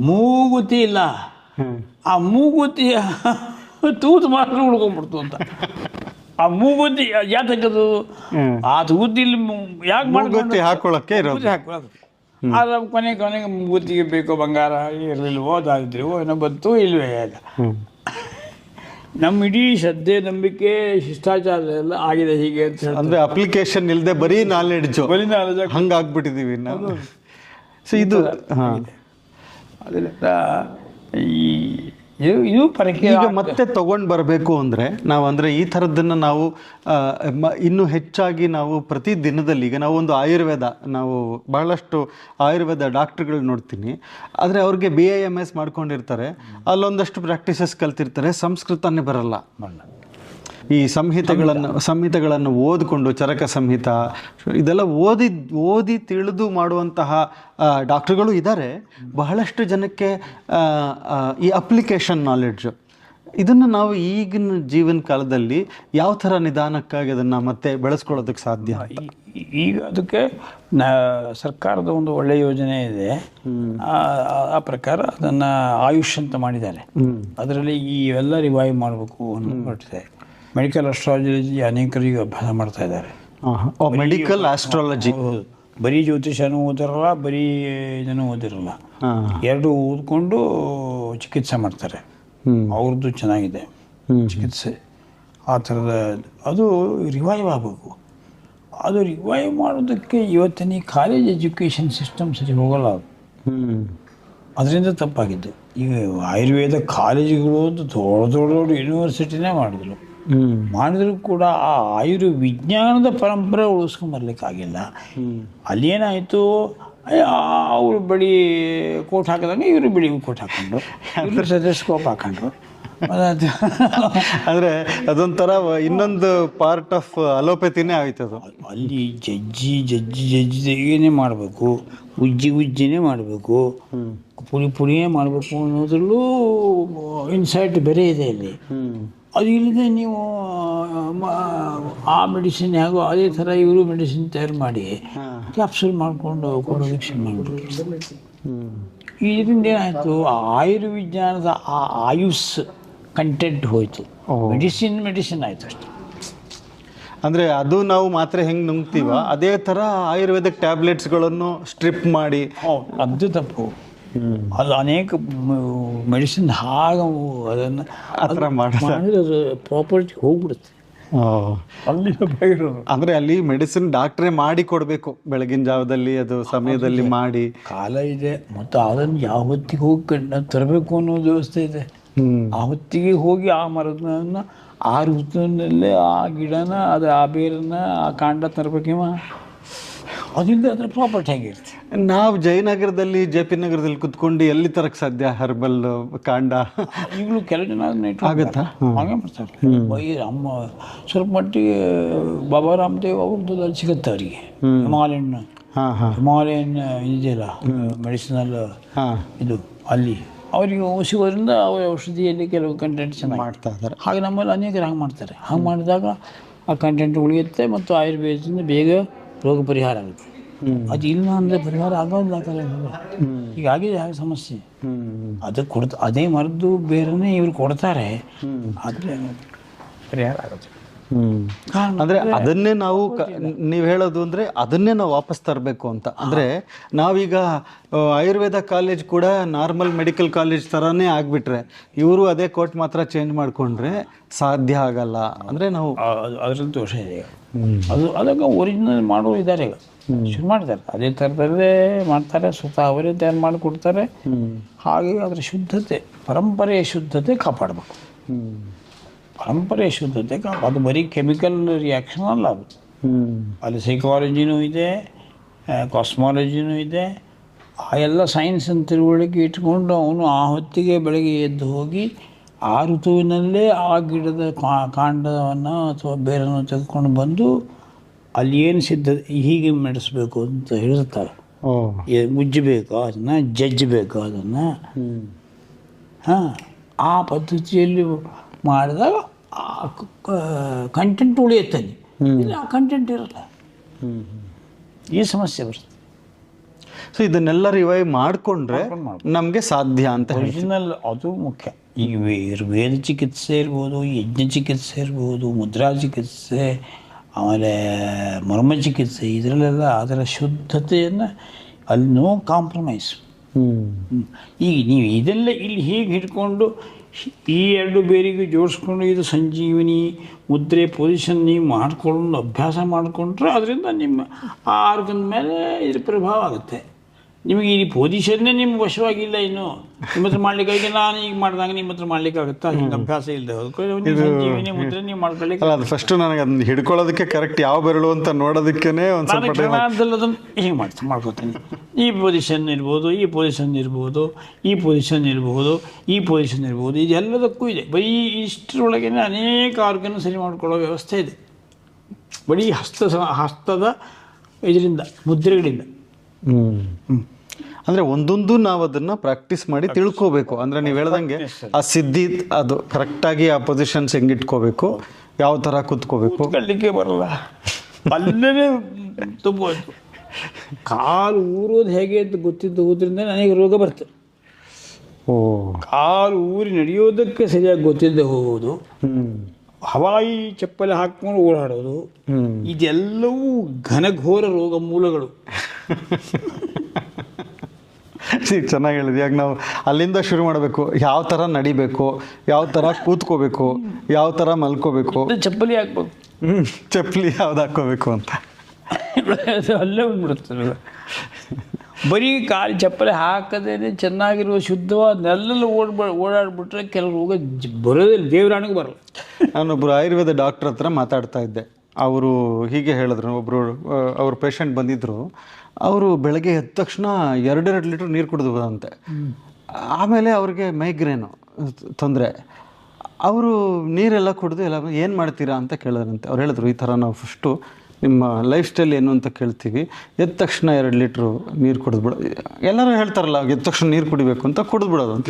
ಮೂಗುತಿ ಇಲ್ಲ, ಆ ಮೂಗುತಿಯ ತೂತು ಮಾತ್ರ ಉಳ್ಕೊಂಡ್ಬಿಡ್ತು ಅಂತ. ಆ ಮೂಗುತಿ ಯಾತಕ್ಕದು, ಆ ತೂತಿಲಿ ಯಾಕೆ ಮಾಡ್ಕೊಂಡು ಹಾಕೊಳ್ಳೋಕ್ಕೆ ಆದ್ರೆ ಕೊನೆಗೆ ಮೂಗುತಿಗೆ ಬೇಕೋ ಬಂಗಾರ ಇರಲಿಲ್ವೋ, ಅದಾದ್ರಿವೋ ಏನೋ ಬಂತು ಇಲ್ವೇ ಇಲ್ಲ. ನಮ್ಮ ಇಡೀ ಶ್ರದ್ಧೆ ನಂಬಿಕೆ ಶಿಷ್ಟಾಚಾರ ಎಲ್ಲ ಆಗಿದೆ ಹೀಗೆ ಅಂತ ಹೇಳಿ. ಅಂದರೆ ಅಪ್ಲಿಕೇಶನ್ ಇಲ್ಲದೆ ಬರೀ ನಾಲೆಡ್ಜು ಹಂಗಾಗ್ಬಿಟ್ಟಿದ್ದೀವಿ ನಾವು. ಸೊ ಇದು ಅದರಿಂದ ಇದು ಪರೀಕ್ಷೆ ಈಗ ಮತ್ತೆ ತೊಗೊಂಡು ಬರಬೇಕು ಅಂದರೆ ನಾವು, ಅಂದರೆ ಈ ಥರದ್ದನ್ನು ನಾವು ಇನ್ನೂ ಹೆಚ್ಚಾಗಿ ನಾವು ಪ್ರತಿ ದಿನದಲ್ಲಿ, ಈಗ ನಾವು ಒಂದು ಆಯುರ್ವೇದ, ನಾವು ಬಹಳಷ್ಟು ಆಯುರ್ವೇದ ಡಾಕ್ಟ್ರುಗಳು ನೋಡ್ತೀನಿ, ಆದರೆ ಅವ್ರಿಗೆ BAMS ಮಾಡ್ಕೊಂಡಿರ್ತಾರೆ, ಅಲ್ಲೊಂದಷ್ಟು ಪ್ರಾಕ್ಟೀಸಸ್ ಕಲ್ತಿರ್ತಾರೆ, ಸಂಸ್ಕೃತನೇ ಬರಲ್ಲ. ಈ ಸಂಹಿತೆಗಳನ್ನು ಓದಿಕೊಂಡು, ಚರಕ ಸಂಹಿತ ಇದೆಲ್ಲ ಓದಿ ತಿಳಿದು ಮಾಡುವಂತಹ ಡಾಕ್ಟ್ರುಗಳು ಇದ್ದಾರೆ. ಬಹಳಷ್ಟು ಜನಕ್ಕೆ ಈ ಅಪ್ಲಿಕೇಶನ್ ನಾಲೆಡ್ಜು, ಇದನ್ನು ನಾವು ಈಗಿನ ಜೀವನ ಕಾಲದಲ್ಲಿ ಯಾವ ಥರ ನಿಧಾನಕ್ಕಾಗಿ ಅದನ್ನು ಮತ್ತೆ ಬೆಳೆಸ್ಕೊಳ್ಳೋದಕ್ಕೆ ಸಾಧ್ಯ? ಈಗ ಅದಕ್ಕೆ ಸರ್ಕಾರದ ಒಂದು ಒಳ್ಳೆಯ ಯೋಜನೆ ಇದೆ. ಆ ಪ್ರಕಾರ ಅದನ್ನು ಆಯುಷ್ ಅಂತ ಮಾಡಿದ್ದಾರೆ. ಅದರಲ್ಲಿ ಈ ಎಲ್ಲ ರಿವೈವ್ ಮಾಡಬೇಕು ಅನ್ನೋ ಹೊರಟಿದೆ. ಮೆಡಿಕಲ್ ಆಸ್ಟ್ರಾಲಜಿ ಅನೇಕರಿಗೆ ಅಭ್ಯಾಸ ಮಾಡ್ತಾ ಇದ್ದಾರೆ. ಮೆಡಿಕಲ್ ಆಸ್ಟ್ರಾಲಜಿ ಬರೀ ಜ್ಯೋತಿಷನೂ ಓದಿರಲ್ಲ, ಬರೀ ಇದನ್ನು ಓದಿರಲ್ಲ, ಎರಡು ಓದ್ಕೊಂಡು ಚಿಕಿತ್ಸೆ ಮಾಡ್ತಾರೆ. ಅವ್ರದ್ದು ಚೆನ್ನಾಗಿದೆ ಚಿಕಿತ್ಸೆ. ಆ ಥರದ ಅದು ರಿವೈವ್ ಆಗಬೇಕು. ಅದು ರಿವೈವ್ ಮಾಡೋದಕ್ಕೆ ಇವತ್ತಿನ ಈ ಕಾಲೇಜ್ ಎಜುಕೇಷನ್ ಸಿಸ್ಟಮ್ ಸರಿ ಹೋಗಲ್ಲ. ಅದರಿಂದ ತಪ್ಪಾಗಿದ್ದು. ಈಗ ಆಯುರ್ವೇದ ಕಾಲೇಜುಗಳು ದೊಡ್ಡ ಯೂನಿವರ್ಸಿಟಿನೇ ಮಾಡಿದ್ರು ಕೂಡ ಆ ಆಯುರ್ವಿಜ್ಞಾನದ ಪರಂಪರೆ ಉಳಿಸ್ಕೊಂಬರ್ಲಿಕ್ಕಾಗಿಲ್ಲ. ಅಲ್ಲೇನಾಯಿತು, ಅವರು ಬಿಳಿ ಕೋಟ್ ಹಾಕಿದಂಗೆ ಇವರು ಬಿಳಿ ಕೋಟ್ ಹಾಕೊಂಡ್ರು, ಇವರು ಸೆಟಸ್ಕೋಪ್ ಹಾಕೊಂಡ್ರು. ಅಂದ್ರೆ ಅದೊಂಥರ ಇನ್ನೊಂದು ಪಾರ್ಟ್ ಆಫ್ ಅಲೋಪತಿನೇ ಆಯ್ತು ಅದು. ಅಲ್ಲಿ ಜಜ್ಜಿನೇ ಮಾಡಬೇಕು, ಉಜ್ಜಿನೇ ಮಾಡಬೇಕು, ಪುಡಿಯೇ ಮಾಡಬೇಕು ಅನ್ನೋದ್ರಲ್ಲೂ ಇನ್ಸೈಟ್ ಬೇರೆ ಇದೆ ಅಲ್ಲಿ. ಅದು ಇಲ್ಲದೆ ನೀವು ಆ ಮೆಡಿಸಿನ್ ಹೇಗೋ ಅದೇ ಥರ ಇವರು ಮೆಡಿಸಿನ್ ತಯಾರು ಮಾಡಿ ಕ್ಯಾಪ್ಸೂಲ್ ಮಾಡಿಕೊಂಡು ಕೊಡೋದಕ್ಕೆ ಶುರು ಮಾಡಿಬಿಟ್ರು. ಇದರಿಂದ ಏನಾಯಿತು, ಆಯುರ್ವಿಜ್ಞಾನದ ಆ ಆಯುಸ್ ಕಂಟೆಂಟ್ ಹೋಯಿತು, ಮೆಡಿಸಿನ್ ಆಯಿತು ಅಷ್ಟೆ. ಅಂದರೆ ಅದು ನಾವು ಮಾತ್ರೆ ಹೆಂಗೆ ನುಂಗ್ತೀವ ಅದೇ ಥರ ಆಯುರ್ವೇದಿಕ್ ಟ್ಯಾಬ್ಲೆಟ್ಸ್ಗಳನ್ನು ಸ್ಟ್ರಿಪ್ ಮಾಡಿ. ಅದು ತಪ್ಪು. ಅದು ಅನೇಕ ಮೆಡಿಸಿನ್ ಹಾಗೆ ಅದನ್ನು ಆ ಥರ ಮಾಡಿದ್ರೆ ಅದು ಪ್ರಾಪರ್ಟಿ ಹೋಗ್ಬಿಡುತ್ತೆ. ಅಲ್ಲಿ ಅಂದರೆ ಅಲ್ಲಿ ಮೆಡಿಸಿನ್ ಡಾಕ್ಟ್ರೇ ಮಾಡಿ ಕೊಡಬೇಕು, ಬೆಳಗಿನ ಜಾವದಲ್ಲಿ ಅದು ಸಮಯದಲ್ಲಿ ಮಾಡಿ. ಕಾಲ ಇದೆ ಮತ್ತು ಅದನ್ನು ಯಾವ ಹೊತ್ತಿಗೆ ಹೋಗಿ ತರಬೇಕು ಅನ್ನೋ ವ್ಯವಸ್ಥೆ ಇದೆ. ಆ ಹೊತ್ತಿಗೆ ಹೋಗಿ ಆ ಮರದನ್ನ ಆ ಋತುವಿನಲ್ಲೇ ಆ ಗಿಡನ ಅದು ಆ ಬೇರನ್ನ ಆ ಕಾಂಡ ತರಬೇಕಿವ, ಅದಿಲ್ಲದೆ ಅದರ ಪ್ರಾಪರ್ಟಿ ಹೇಗಿರುತ್ತೆ. ನಾವು ಜಯನಗರದಲ್ಲಿ JP ನಗರದಲ್ಲಿ ಕುತ್ಕೊಂಡು ಎಲ್ಲಿ ತರಕ್ಕೆ ಸಾಧ್ಯ ಹರ್ಬಲ್ ಕಾಂಡ? ಈಗಲೂ ಕೆಲವು ಜನ ಆಗುತ್ತಾ? ಹಾಗೆ ಮಾಡ್ತಾರೆ. ಅಮ್ಮ ಸ್ವಲ್ಪ ಮಟ್ಟಿಗೆ ಬಾಬಾ ರಾಮದೇವ್ ಅವ್ರದ್ದು ಅಲ್ಲಿ ಸಿಗುತ್ತೆ ಅವರಿಗೆ. ಹಿಮಾಲಯನ್ ಇದೆಯಲ್ಲ ಮೆಡಿಸಿನಲ್ ಇದು, ಅಲ್ಲಿ ಅವರಿಗೆ ಸಿಗೋದ್ರಿಂದ ಅವರ ಔಷಧಿಯಲ್ಲಿ ಕೆಲವು ಕಂಟೆಂಟ್ ಚೆನ್ನಾಗಿ ಮಾಡ್ತಾ ಇದ್ದಾರೆ. ಹಾಗೆ ನಮ್ಮಲ್ಲಿ ಅನೇಕರು ಹಂಗೆ ಮಾಡ್ತಾರೆ. ಹಂಗೆ ಮಾಡಿದಾಗ ಆ ಕಂಟೆಂಟ್ ಉಳಿಯುತ್ತೆ ಮತ್ತು ಆಯುರ್ವೇದದಿಂದ ಬೇಗ ರೋಗ ಪರಿಹಾರ ಆಗುತ್ತೆ. ಅದು ಇಲ್ಲ ಅಂದರೆ ಪರಿಹಾರ ಆಗೋದಿಲ್ಲ. ಹೀಗಾಗಿದೆ ಹಾಗೆ ಸಮಸ್ಯೆ. ಅದು ಅದೇ ಮರದ್ದು ಬೇರೆನೇ ಇವ್ರು ಕೊಡ್ತಾರೆ, ಆದರೆ ಪರಿಹಾರ ಆಗುತ್ತೆ. ಅಂದರೆ ಅದನ್ನೇ ನಾವು ನೀವು ಹೇಳೋದು ಅಂದರೆ ಅದನ್ನೇ ನಾವು ವಾಪಸ್ ತರಬೇಕು ಅಂತ. ಅಂದರೆ ನಾವೀಗ ಆಯುರ್ವೇದ ಕಾಲೇಜ್ ಕೂಡ ನಾರ್ಮಲ್ ಮೆಡಿಕಲ್ ಕಾಲೇಜ್ ಥರನೇ ಆಗಿಬಿಟ್ರೆ ಇವರು ಅದೇ ಕೋಟ್ ಮಾತ್ರ ಚೇಂಜ್ ಮಾಡಿಕೊಂಡ್ರೆ ಸಾಧ್ಯ ಆಗಲ್ಲ. ಅಂದರೆ ನಾವು ಅದರಲ್ಲಿ ದೋಷ ಇದೆ. ಅದು ಅದಕ್ಕೆ ಒರಿಜಿನಲ್ ಮಾಡೋರು ಇದ್ದಾರೆ, ಈಗ ಶುರು ಮಾಡಿದ್ದಾರೆ, ಅದೇ ಥರದಲ್ಲೇ ಮಾಡ್ತಾರೆ, ಸ್ವತಃ ಅವರೇ ತಯಾರು ಮಾಡಿಕೊಡ್ತಾರೆ. ಹಾಗೆ ಅದರ ಶುದ್ಧತೆ, ಪರಂಪರೆಯ ಶುದ್ಧತೆ ಕಾಪಾಡಬೇಕು. ಪರಂಪರೆಯ ಶುದ್ಧತೆ ಅದು ಬರೀ ಕೆಮಿಕಲ್ ರಿಯಾಕ್ಷನ್ ಅಲ್ಲ, ಅದು ಅಲ್ಲಿ ಸೈಕಾಲಜಿನೂ ಇದೆ, ಕಾಸ್ಮಾಲಜಿನೂ ಇದೆ. ಆ ಎಲ್ಲ ಸೈನ್ಸನ್ನು ತಿಳುವಳಿಕೆ ಇಟ್ಕೊಂಡು ಅವನು ಆ ಹೊತ್ತಿಗೆ ಬೆಳಗ್ಗೆ ಎದ್ದು ಹೋಗಿ ಆ ಋತುವಿನಲ್ಲೇ ಆ ಗಿಡದ ಕಾಂಡವನ್ನು ಅಥವಾ ಬೇರನ್ನು ತೆಗೆದುಕೊಂಡು ಬಂದು ಅಲ್ಲಿ ಏನು ಸಿದ್ಧತೆ ಹೀಗೆ ನಡೆಸಬೇಕು ಅಂತ ಹೇಳಿರ್ತಾರೆ. ಮುಜ್ಜಬೇಕು ಅದನ್ನು, ಜಜ್ಜಬೇಕು ಅದನ್ನು. ಆ ಪದ್ಧತಿಯಲ್ಲಿ ಮಾಡಿದಾಗ ಆ ಕಂಟೆಂಟ್ ಉಳಿಯುತ್ತೆ, ಆ ಕಂಟೆಂಟ್ ಇರಲ್ಲ, ಈ ಸಮಸ್ಯೆ ಬರುತ್ತೆ. ಸೊ ಇದನ್ನೆಲ್ಲ ರಿವೈವ್ ಮಾಡಿಕೊಂಡ್ರೆ ನಮಗೆ ಸಾಧ್ಯ ಅಂತ. ಒರಿಜಿನಲ್ ಅದು ಮುಖ್ಯ. ಈಗ ವೇದ ಚಿಕಿತ್ಸೆ ಇರ್ಬೋದು, ಯಜ್ಞ ಚಿಕಿತ್ಸೆ ಇರ್ಬೋದು, ಮುದ್ರಾ ಚಿಕಿತ್ಸೆ, ಆಮೇಲೆ ಮರ್ಮ ಚಿಕಿತ್ಸೆ, ಇದರಲ್ಲೆಲ್ಲ ಅದರ ಶುದ್ಧತೆಯನ್ನು ಅಲ್ಲಿ ನೋ ಕಾಂಪ್ರಮೈಸ್. ಈಗ ನೀವು ಇದೆಲ್ಲ ಇಲ್ಲಿ ಹೀಗೆ ಹಿಡ್ಕೊಂಡು ಈ ಎರಡು ಬೇರಿಗೆ ಜೋಡಿಸ್ಕೊಂಡು ಇದು ಸಂಜೀವಿನಿ ಮುದ್ರೆ ಪೊಸಿಷನ್ ನೀವು ಮಾಡಿಕೊಂಡು ಅಭ್ಯಾಸ ಮಾಡಿಕೊಂಡ್ರೆ ಅದರಿಂದ ನಿಮ್ಮ ಆ ಆರ್ಗನ್ ಮೇಲೆ ಇದ್ರ ಪ್ರಭಾವ ಆಗುತ್ತೆ. ನಿಮಗೆ ಈ ಪೊಸಿಷನ್ನೇ ನಿಮ್ಮ ವಶವಾಗಿಲ್ಲ, ಇನ್ನು ನಿಮ್ಮ ಹತ್ರ ಮಾಡ್ಲಿಕ್ಕೆ ನಾನು ಈಗ ಮಾಡಿದಾಗ ನಿಮ್ಮ ಹತ್ರ ಮಾಡ್ಲಿಕ್ಕಾಗುತ್ತಾ? ಹಿಂಗೆ ಅಭ್ಯಾಸ ಇಲ್ಲದೆ ಸಂಜೀವಿನಿ ಮುದ್ರೆ ನೀವು ಮಾಡ್ಕೊಳ್ಳಿಕ್ಕೆ ಅದು ಫಸ್ಟು ನನಗೆ ಅದನ್ನ ಹಿಡ್ಕೊಳ್ಳೋದಕ್ಕೆ ಕರೆಕ್ಟ್ ಯಾವ ಬೆರಳು ಅಂತ ನೋಡೋದಕ್ಕೇ ಒಂದು ಸ್ವಲ್ಪ ಅದನ್ನು ಹಿಂಗೆ ಮಾಡ್ಕೊತೀನಿ. ಈ ಪೊಸಿಷನ್ ಇರ್ಬೋದು, ಈ ಪೊಸಿಷನ್ ಇರ್ಬೋದು, ಈ ಪೊಸಿಷನ್ ಇರ್ಬೋದು, ಈ ಪೊಸಿಷನ್ ಇರ್ಬೋದು, ಇದೆಲ್ಲದಕ್ಕೂ ಇದೆ. ಬರೀ ಇಷ್ಟರೊಳಗೇ ಅನೇಕ ಆರ್ಗನ್ ಸರಿ ಮಾಡ್ಕೊಳ್ಳೋ ವ್ಯವಸ್ಥೆ ಇದೆ, ಬರೀ ಹಸ್ತದ ಇದರಿಂದ ಮುದ್ರೆಗಳಿಂದ. ಅಂದರೆ ಒಂದೊಂದು ನಾವು ಅದನ್ನು ಪ್ರಾಕ್ಟೀಸ್ ಮಾಡಿ ತಿಳ್ಕೋಬೇಕು. ಅಂದರೆ ನೀವು ಹೇಳ್ದಂಗೆ ಆ ಸಿದ್ಧಿ ಅದು ಕರೆಕ್ಟಾಗಿ ಆ ಪೊಸಿಷನ್ಸ್ ಹೆಂಗೆ ಇಟ್ಕೋಬೇಕು, ಯಾವ ಥರ ಕೂತ್ಕೋಬೇಕು. ಕಳ್ಳಿಕ್ಕೆ ಬರಲ್ಲ, ಅಲ್ಲೇ ತುಂಬೋದು. ಕಾಲು ಊರೋದು ಹೇಗೆ ಅಂತ ಗೊತ್ತಿದ್ದುದರಿಂದ ನನಗೆ ರೋಗ ಬರ್ತದೆ. ಕಾಲು ಊರಿ ನಡೆಯೋದಕ್ಕೆ ಸರಿಯಾಗಿ ಗೊತ್ತಿದ್ದೆ ಹೋಗೋದು, ಹವಾಯಿ ಚಪ್ಪಲಿ ಹಾಕ್ಕೊಂಡು ಓಡಾಡೋದು, ಇದೆಲ್ಲವೂ ಘನಘೋರ ರೋಗ ಮೂಲಗಳು. ಚೆನ್ನಾಗಿ ಹೇಳಿದ್ವಿ. ಈಗ ನಾವು ಅಲ್ಲಿಂದ ಶುರು ಮಾಡಬೇಕು. ಯಾವ ಥರ ನಡಿಬೇಕು, ಯಾವ ಥರ ಕೂತ್ಕೋಬೇಕು, ಯಾವ ಥರ ಮಲ್ಕೋಬೇಕು, ಚಪ್ಪಲಿ ಹಾಕ್ಬೇಕು, ಚಪ್ಪಲಿ ಯಾವ್ದು ಹಾಕ್ಕೋಬೇಕು ಅಂತ ಅಲ್ಲೇ ಬಂದ್ಬಿಡುತ್ತಲ್ಲ. ಬರೀ ಕಾಲು ಚಪ್ಪಲಿ ಹಾಕದೇನೆ ಚೆನ್ನಾಗಿರುವ ಶುದ್ಧವಾದ ನೆಲ್ಲಲ್ಲಿ ಓಡಾಡ್ಬಿಟ್ರೆ ಕೆಲವು ರೋಗ ಬರೋದಿಲ್ಲ, ದೇವರಾಣಿಗೂ ಬರಲ್ಲ. ನಾನೊಬ್ಬರು ಆಯುರ್ವೇದ ಡಾಕ್ಟ್ರ್ ಹತ್ರ ಮಾತಾಡ್ತಾ ಇದ್ದೆ. ಅವರು ಹೀಗೆ ಹೇಳಿದ್ರು, ಒಬ್ಬರು ಅವ್ರ ಪೇಷಂಟ್ ಬಂದಿದ್ದರು, ಅವರು ಬೆಳಗ್ಗೆ ಎದ್ದ ತಕ್ಷಣ 2 ಲೀಟರ್ ನೀರು ಕುಡಿದ್ಬೋದಂತೆ. ಆಮೇಲೆ ಅವ್ರಿಗೆ ಮೈಗ್ರೇನು ತೊಂದರೆ. ಅವರು ನೀರೆಲ್ಲ ಕುಡಿದು ಎಲ್ಲ ಏನು ಮಾಡ್ತೀರಾ ಅಂತ ಕೇಳಿದ್ರಂತೆ. ಅವ್ರು ಹೇಳಿದ್ರು, ಈ ಥರ ನಾವು ಫಸ್ಟು ನಿಮ್ಮ ಲೈಫ್ ಸ್ಟೈಲ್ ಏನು ಅಂತ ಕೇಳ್ತೀವಿ, ಎದ್ದ ತಕ್ಷಣ 2 ಲೀಟ್ರು ನೀರು ಕುಡಿದ್ಬಿಡೋ, ಎಲ್ಲರೂ ಹೇಳ್ತಾರಲ್ಲ ಎದ್ದ ತಕ್ಷಣ ನೀರು ಕುಡಿಬೇಕು ಅಂತ ಕುಡಿದ್ಬಿಡೋದು ಅಂತ.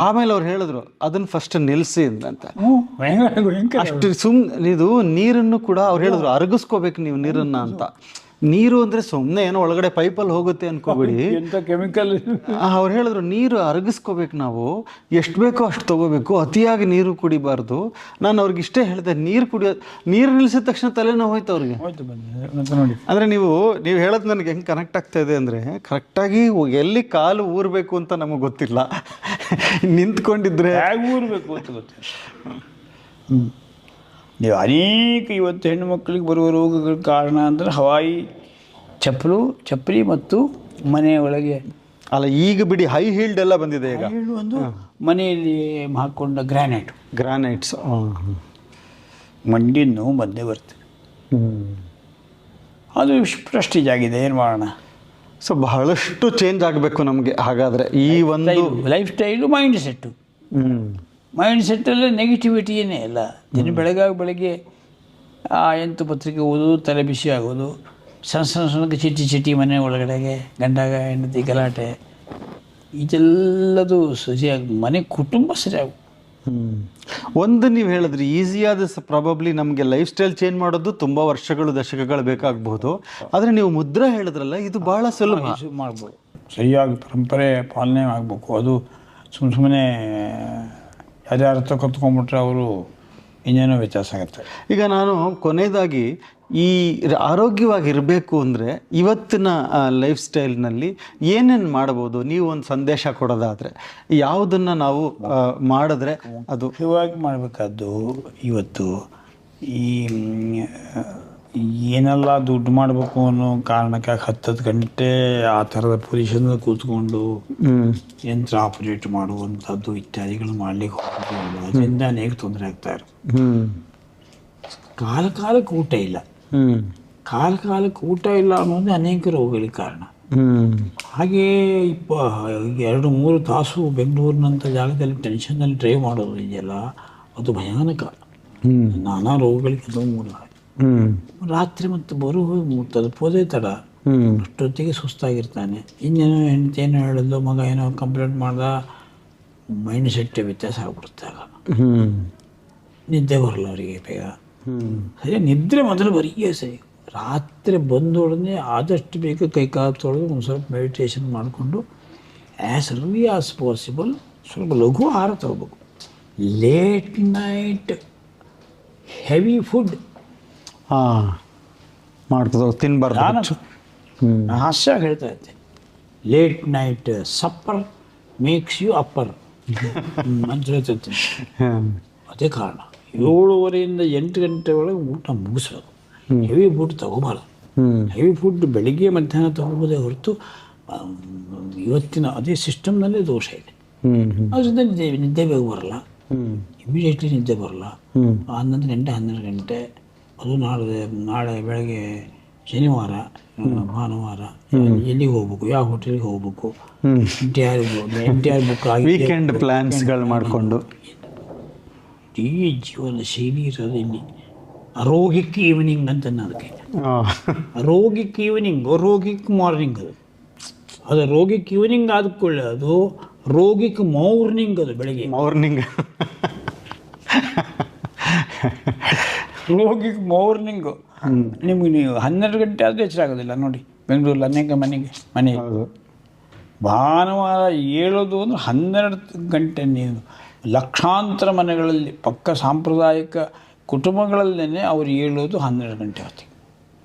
ಆಮೇಲೆ ಅವ್ರು ಹೇಳಿದ್ರು, ಅದನ್ನು ಫಸ್ಟ್ ನಿಲ್ಲಿಸಿ ಅಂತ. ಅಷ್ಟು ಇದು ನೀರನ್ನು ಕೂಡ ಅವ್ರು ಹೇಳಿದ್ರು, ಅರಗಿಸ್ಕೋಬೇಕು ನೀವು ನೀರನ್ನು ಅಂತ. ನೀರು ಅಂದರೆ ಸುಮ್ಮನೆ ಏನೋ ಒಳಗಡೆ ಪೈಪಲ್ಲಿ ಹೋಗುತ್ತೆ ಅನ್ಕೋಬೇಡಿ, ಕೆಮಿಕಲ್. ಅವ್ರು ಹೇಳಿದ್ರು, ನೀರು ಅರಗಿಸ್ಕೋಬೇಕು, ನಾವು ಎಷ್ಟು ಬೇಕೋ ಅಷ್ಟು ತೊಗೋಬೇಕು, ಅತಿಯಾಗಿ ನೀರು ಕುಡಿಬಾರ್ದು. ನಾನು ಅವ್ರಿಗೆ ಇಷ್ಟೇ ಹೇಳಿದೆ, ನೀರು ನಿಲ್ಲಿಸಿದ ತಕ್ಷಣ ತಲೆನೋವು ಹೋಯ್ತು ಅವ್ರಿಗೆ. ಅಂದರೆ ನೀವು ಹೇಳೋದು ನನಗೆ ಹೆಂಗೆ ಕನೆಕ್ಟ್ ಆಗ್ತಾ ಇದೆ ಅಂದರೆ, ಕರೆಕ್ಟಾಗಿ ಎಲ್ಲಿ ಕಾಲು ಊರಬೇಕು ಅಂತ ನಮಗೆ ಗೊತ್ತಿಲ್ಲ, ನಿಂತ್ಕೊಂಡಿದ್ರೆ ಊರಬೇಕು ಅಂತ ಗೊತ್ತಿಲ್ಲ. ನೀವು ಅನೇಕ ಇವತ್ತು ಹೆಣ್ಣು ಮಕ್ಕಳಿಗೆ ಬರುವ ರೋಗಗಳ ಕಾರಣ ಅಂದರೆ ಹವಾಯಿ ಚಪ್ಪಲಿ ಮತ್ತು ಮನೆಯ ಒಳಗೆ ಅಲ್ಲ, ಈಗ ಬಿಡಿ ಹೈ ಹೀಲ್ಡ್ ಎಲ್ಲ ಬಂದಿದೆ ಈಗ. ಒಂದು ಮನೆಯಲ್ಲಿ ಹಾಕ್ಕೊಂಡ ಗ್ರಾನೈಟ್ಸ್ ಮಂಡಿನ ನೋವು ಬಂದೇ ಬರ್ತದೆ. ಅದು ಪ್ರೆಸ್ಟೀಜ್ ಆಗಿದೆ, ಏನು ಮಾಡೋಣ. ಸೊ ಬಹಳಷ್ಟು ಚೇಂಜ್ ಆಗಬೇಕು ನಮಗೆ ಹಾಗಾದರೆ ಈ ಒಂದು ಲೈಫ್ ಸ್ಟೈಲು, ಮೈಂಡ್ ಸೆಟ್ಟಲ್ಲೇ ನೆಗೆಟಿವಿಟಿ ಏನೇ ಇಲ್ಲ. ಬೆಳಗ್ಗೆ ಎಂಟು ಪತ್ರಿಕೆ ಓದೋದು, ತಲೆ ಬಿಸಿ ಆಗೋದು, ಸಣ್ಣಕ್ಕೆ ಚಿಟಿ ಮನೆ ಒಳಗಡೆಗೆ ಗಂಡಾಗ ಹೆಂಡತಿ ಗಲಾಟೆ, ಇದೆಲ್ಲದು ಸರಿಯಾಗಿ ಮನೆ ಕುಟುಂಬ ಸರಿಯಾಗಿ. ಒಂದು ನೀವು ಹೇಳಿದ್ರಿ, ಈಸಿಯಾದ ಪ್ರಾಬಬ್ಲಿ ನಮಗೆ ಲೈಫ್ ಸ್ಟೈಲ್ ಚೇಂಜ್ ಮಾಡೋದು ತುಂಬ ವರ್ಷಗಳು ದಶಕಗಳು ಬೇಕಾಗಬಹುದು. ಆದರೆ ನೀವು ಮುದ್ರೆ ಹೇಳಿದ್ರಲ್ಲ, ಇದು ಭಾಳ ಸುಲಭ ಮಾಡ್ಬೋದು. ಸರಿಯಾಗಿ ಪರಂಪರೆ ಪಾಲನೆ ಆಗಬೇಕು. ಅದು ಸುಮ್ಮನೆ ಯಾರ್ಯಾರ ಹತ್ರ ಕತ್ಕೊಂಡ್ಬಿಟ್ರೆ ಅವರು ಇನ್ನೇನೋ ವ್ಯತ್ಯಾಸ ಆಗುತ್ತೆ. ಈಗ ನಾನು ಕೊನೆಯದಾಗಿ ಈ ಆರೋಗ್ಯವಾಗಿರಬೇಕು ಅಂದರೆ ಇವತ್ತಿನ ಲೈಫ್ ಸ್ಟೈಲ್ನಲ್ಲಿ ಏನೇನು ಮಾಡ್ಬೋದು, ನೀವು ಒಂದು ಸಂದೇಶ ಕೊಡೋದಾದರೆ ಯಾವುದನ್ನು ನಾವು ಮಾಡಿದ್ರೆ ಅದು ಮುಖ್ಯವಾಗಿ ಮಾಡಬೇಕಾದ್ದು ಇವತ್ತು ಈ ಏನೆಲ್ಲ ದುಡ್ಡು ಮಾಡಬೇಕು ಅನ್ನೋ ಕಾರಣಕ್ಕೆ 10 ಗಂಟೆ ಆ ಥರದ ಪೊಸಿಷನ್ನಲ್ಲಿ ಕೂತ್ಕೊಂಡು ಯಂತ್ರ ಆಪರೇಟ್ ಮಾಡುವಂಥದ್ದು ಇತ್ಯಾದಿಗಳು ಮಾಡಲಿಕ್ಕೆ ಹೋಗೋದು, ಅದರಿಂದ ಅನೇಕ ತೊಂದರೆ ಆಗ್ತಾ ಇರೋದು. ಕಾಲಕ್ಕೆ ಊಟ ಇಲ್ಲ, ಕಾಲಕ್ಕೆ ಊಟ ಇಲ್ಲ ಅನ್ನೋದು ಅನೇಕ ರೋಗಗಳಿಗೆ ಕಾರಣ. ಹಾಗೇ 2-3 ತಾಸು ಬೆಂಗಳೂರಿನಂಥ ಜಾಗದಲ್ಲಿ ಟೆನ್ಷನ್ನಲ್ಲಿ ಡ್ರೈವ್ ಮಾಡೋದು ಇದೆಯಲ್ಲ, ಅದು ಭಯಾನಕ. ನಾನಾ ರೋಗಗಳಿಗೆ ಅದು ಮೂಲ. ರಾತ್ರಿ ಮತ್ತು ತಲುಪೋದೇ ತಡ, ಅಷ್ಟೊತ್ತಿಗೆ ಸುಸ್ತಾಗಿರ್ತಾನೆ. ಇನ್ನೇನೋ ಹೆಂಡತಿ ಏನೋ ಹೇಳಿದ್ಲು, ಮಗ ಏನೋ ಕಂಪ್ಲೇಂಟ್ ಮಾಡ್ದ, ಮೈಂಡ್ ಸೆಟ್ಟೆ ವ್ಯತ್ಯಾಸ ಆಗ್ಬಿಡುತ್ತೆ. ಆಗ ನಿದ್ದೆ ಬರಲ್ಲ ಅವರಿಗೆ ಬೇಗ. ಸರಿ, ನಿದ್ರೆ ಮೊದಲು ಬರೀ ಸರಿ. ರಾತ್ರಿ ಬಂದೊಡನೆ ಆದಷ್ಟು ಬೇಗ ಕೈಕಾಲು ತೊಳೆದು ಒಂದು ಸ್ವಲ್ಪ ಮೆಡಿಟೇಷನ್ ಮಾಡಿಕೊಂಡು ಆ್ಯಸ್ ಅರ್ಲಿ ಆಸ್ ಪಾಸಿಬಲ್ ಸ್ವಲ್ಪ ಲಘು ಆಹಾರ ತಗೋಬೇಕು. ಲೇಟ್ ನೈಟ್ ಹೆವಿ ಫುಡ್ ಮಾಡ್ತದ ತಿನ್ಬಾರ್ದು. ನಾನು ಹಾಸ್ಯ ಹೇಳ್ತಾ ಇದ್ದೆ, late night supper makes you upper ಅಂತ ಹೇಳ್ತಿರ್ತೀನಿ. ಅದೇ ಕಾರಣ 7:30 8 ಗಂಟೆ ಒಳಗೆ ಊಟ ಮುಗಿಸೋದು. ಹೆವಿ ಫುಡ್ ತಗೋಬಾರ್ದು. ಹೆವಿ ಫುಡ್ ಬೆಳಿಗ್ಗೆ ಮಧ್ಯಾಹ್ನ ತಗೋಬೋದೇ ಹೊರತು ಇವತ್ತಿನ ಅದೇ ಸಿಸ್ಟಮ್ನಲ್ಲೇ ದೋಷ ಇದೆ. ಅದರಿಂದ ನಿದ್ದೆ ಬೇಗ ಬರಲ್ಲ, ಇಮಿಡಿಯೇಟ್ಲಿ ನಿದ್ದೆ ಬರಲ್ಲ. ಆನಂತರ 8-12 ಗಂಟೆ. ಅದು ನಾಳೆ ಬೆಳಗ್ಗೆ ಶನಿವಾರ ಭಾನುವಾರ ಎಲ್ಲಿಗೆ ಹೋಗ್ಬೇಕು, ಯಾವ ಹೋಟೆಲ್ಗೆ ಹೋಗ್ಬೇಕು, NTR ಬುಕ್ ಆಗಿ ವೀಕೆಂಡ್ ಪ್ಲ್ಯಾನ್ಸ್ಗಳು ಮಾಡಿಕೊಂಡು ಈ ಜೀವನ ಶೈಲಿ ಇರೋದು ಇಲ್ಲಿ. ಅರೋಗಿಕ್ ಈವ್ನಿಂಗ್ ಅಂತ ಅದಕ್ಕೆ ಅರೋಗಿಕ್ ಈವ್ನಿಂಗ್, ರೋಗಿಕ್ ಮಾರ್ನಿಂಗ್. ಅದು ರೋಗಿಕ್ ಈವ್ನಿಂಗ್ ಆದ್ಕೊಳ್ಳಿ, ಅದು ರೋಗಿಕ್ ಮಾರ್ನಿಂಗ್. ಅದು ಬೆಳಗ್ಗೆ ಮಾರ್ನಿಂಗ್ ರೋಗಿಕ್ ಮಾರ್ನಿಂಗು. ನಿಮ್ಗೆ ನೀವು 12 ಗಂಟೆ ಆದರೂ ಎಚ್ಚರ ಆಗೋದಿಲ್ಲ ನೋಡಿ. ಬೆಂಗಳೂರಲ್ಲಿ ಅನೇಕ ಮನೆ ಭಾನುವಾರ ಏಳೋದು ಅಂದರೆ 12 ಗಂಟೆ. ನೀವು ಲಕ್ಷಾಂತರ ಮನೆಗಳಲ್ಲಿ ಪಕ್ಕ ಸಾಂಪ್ರದಾಯಿಕ ಕುಟುಂಬಗಳಲ್ಲೇ ಅವ್ರು ಹೇಳೋದು 12 ಗಂಟೆ ಹೊತ್ತಿಗೆ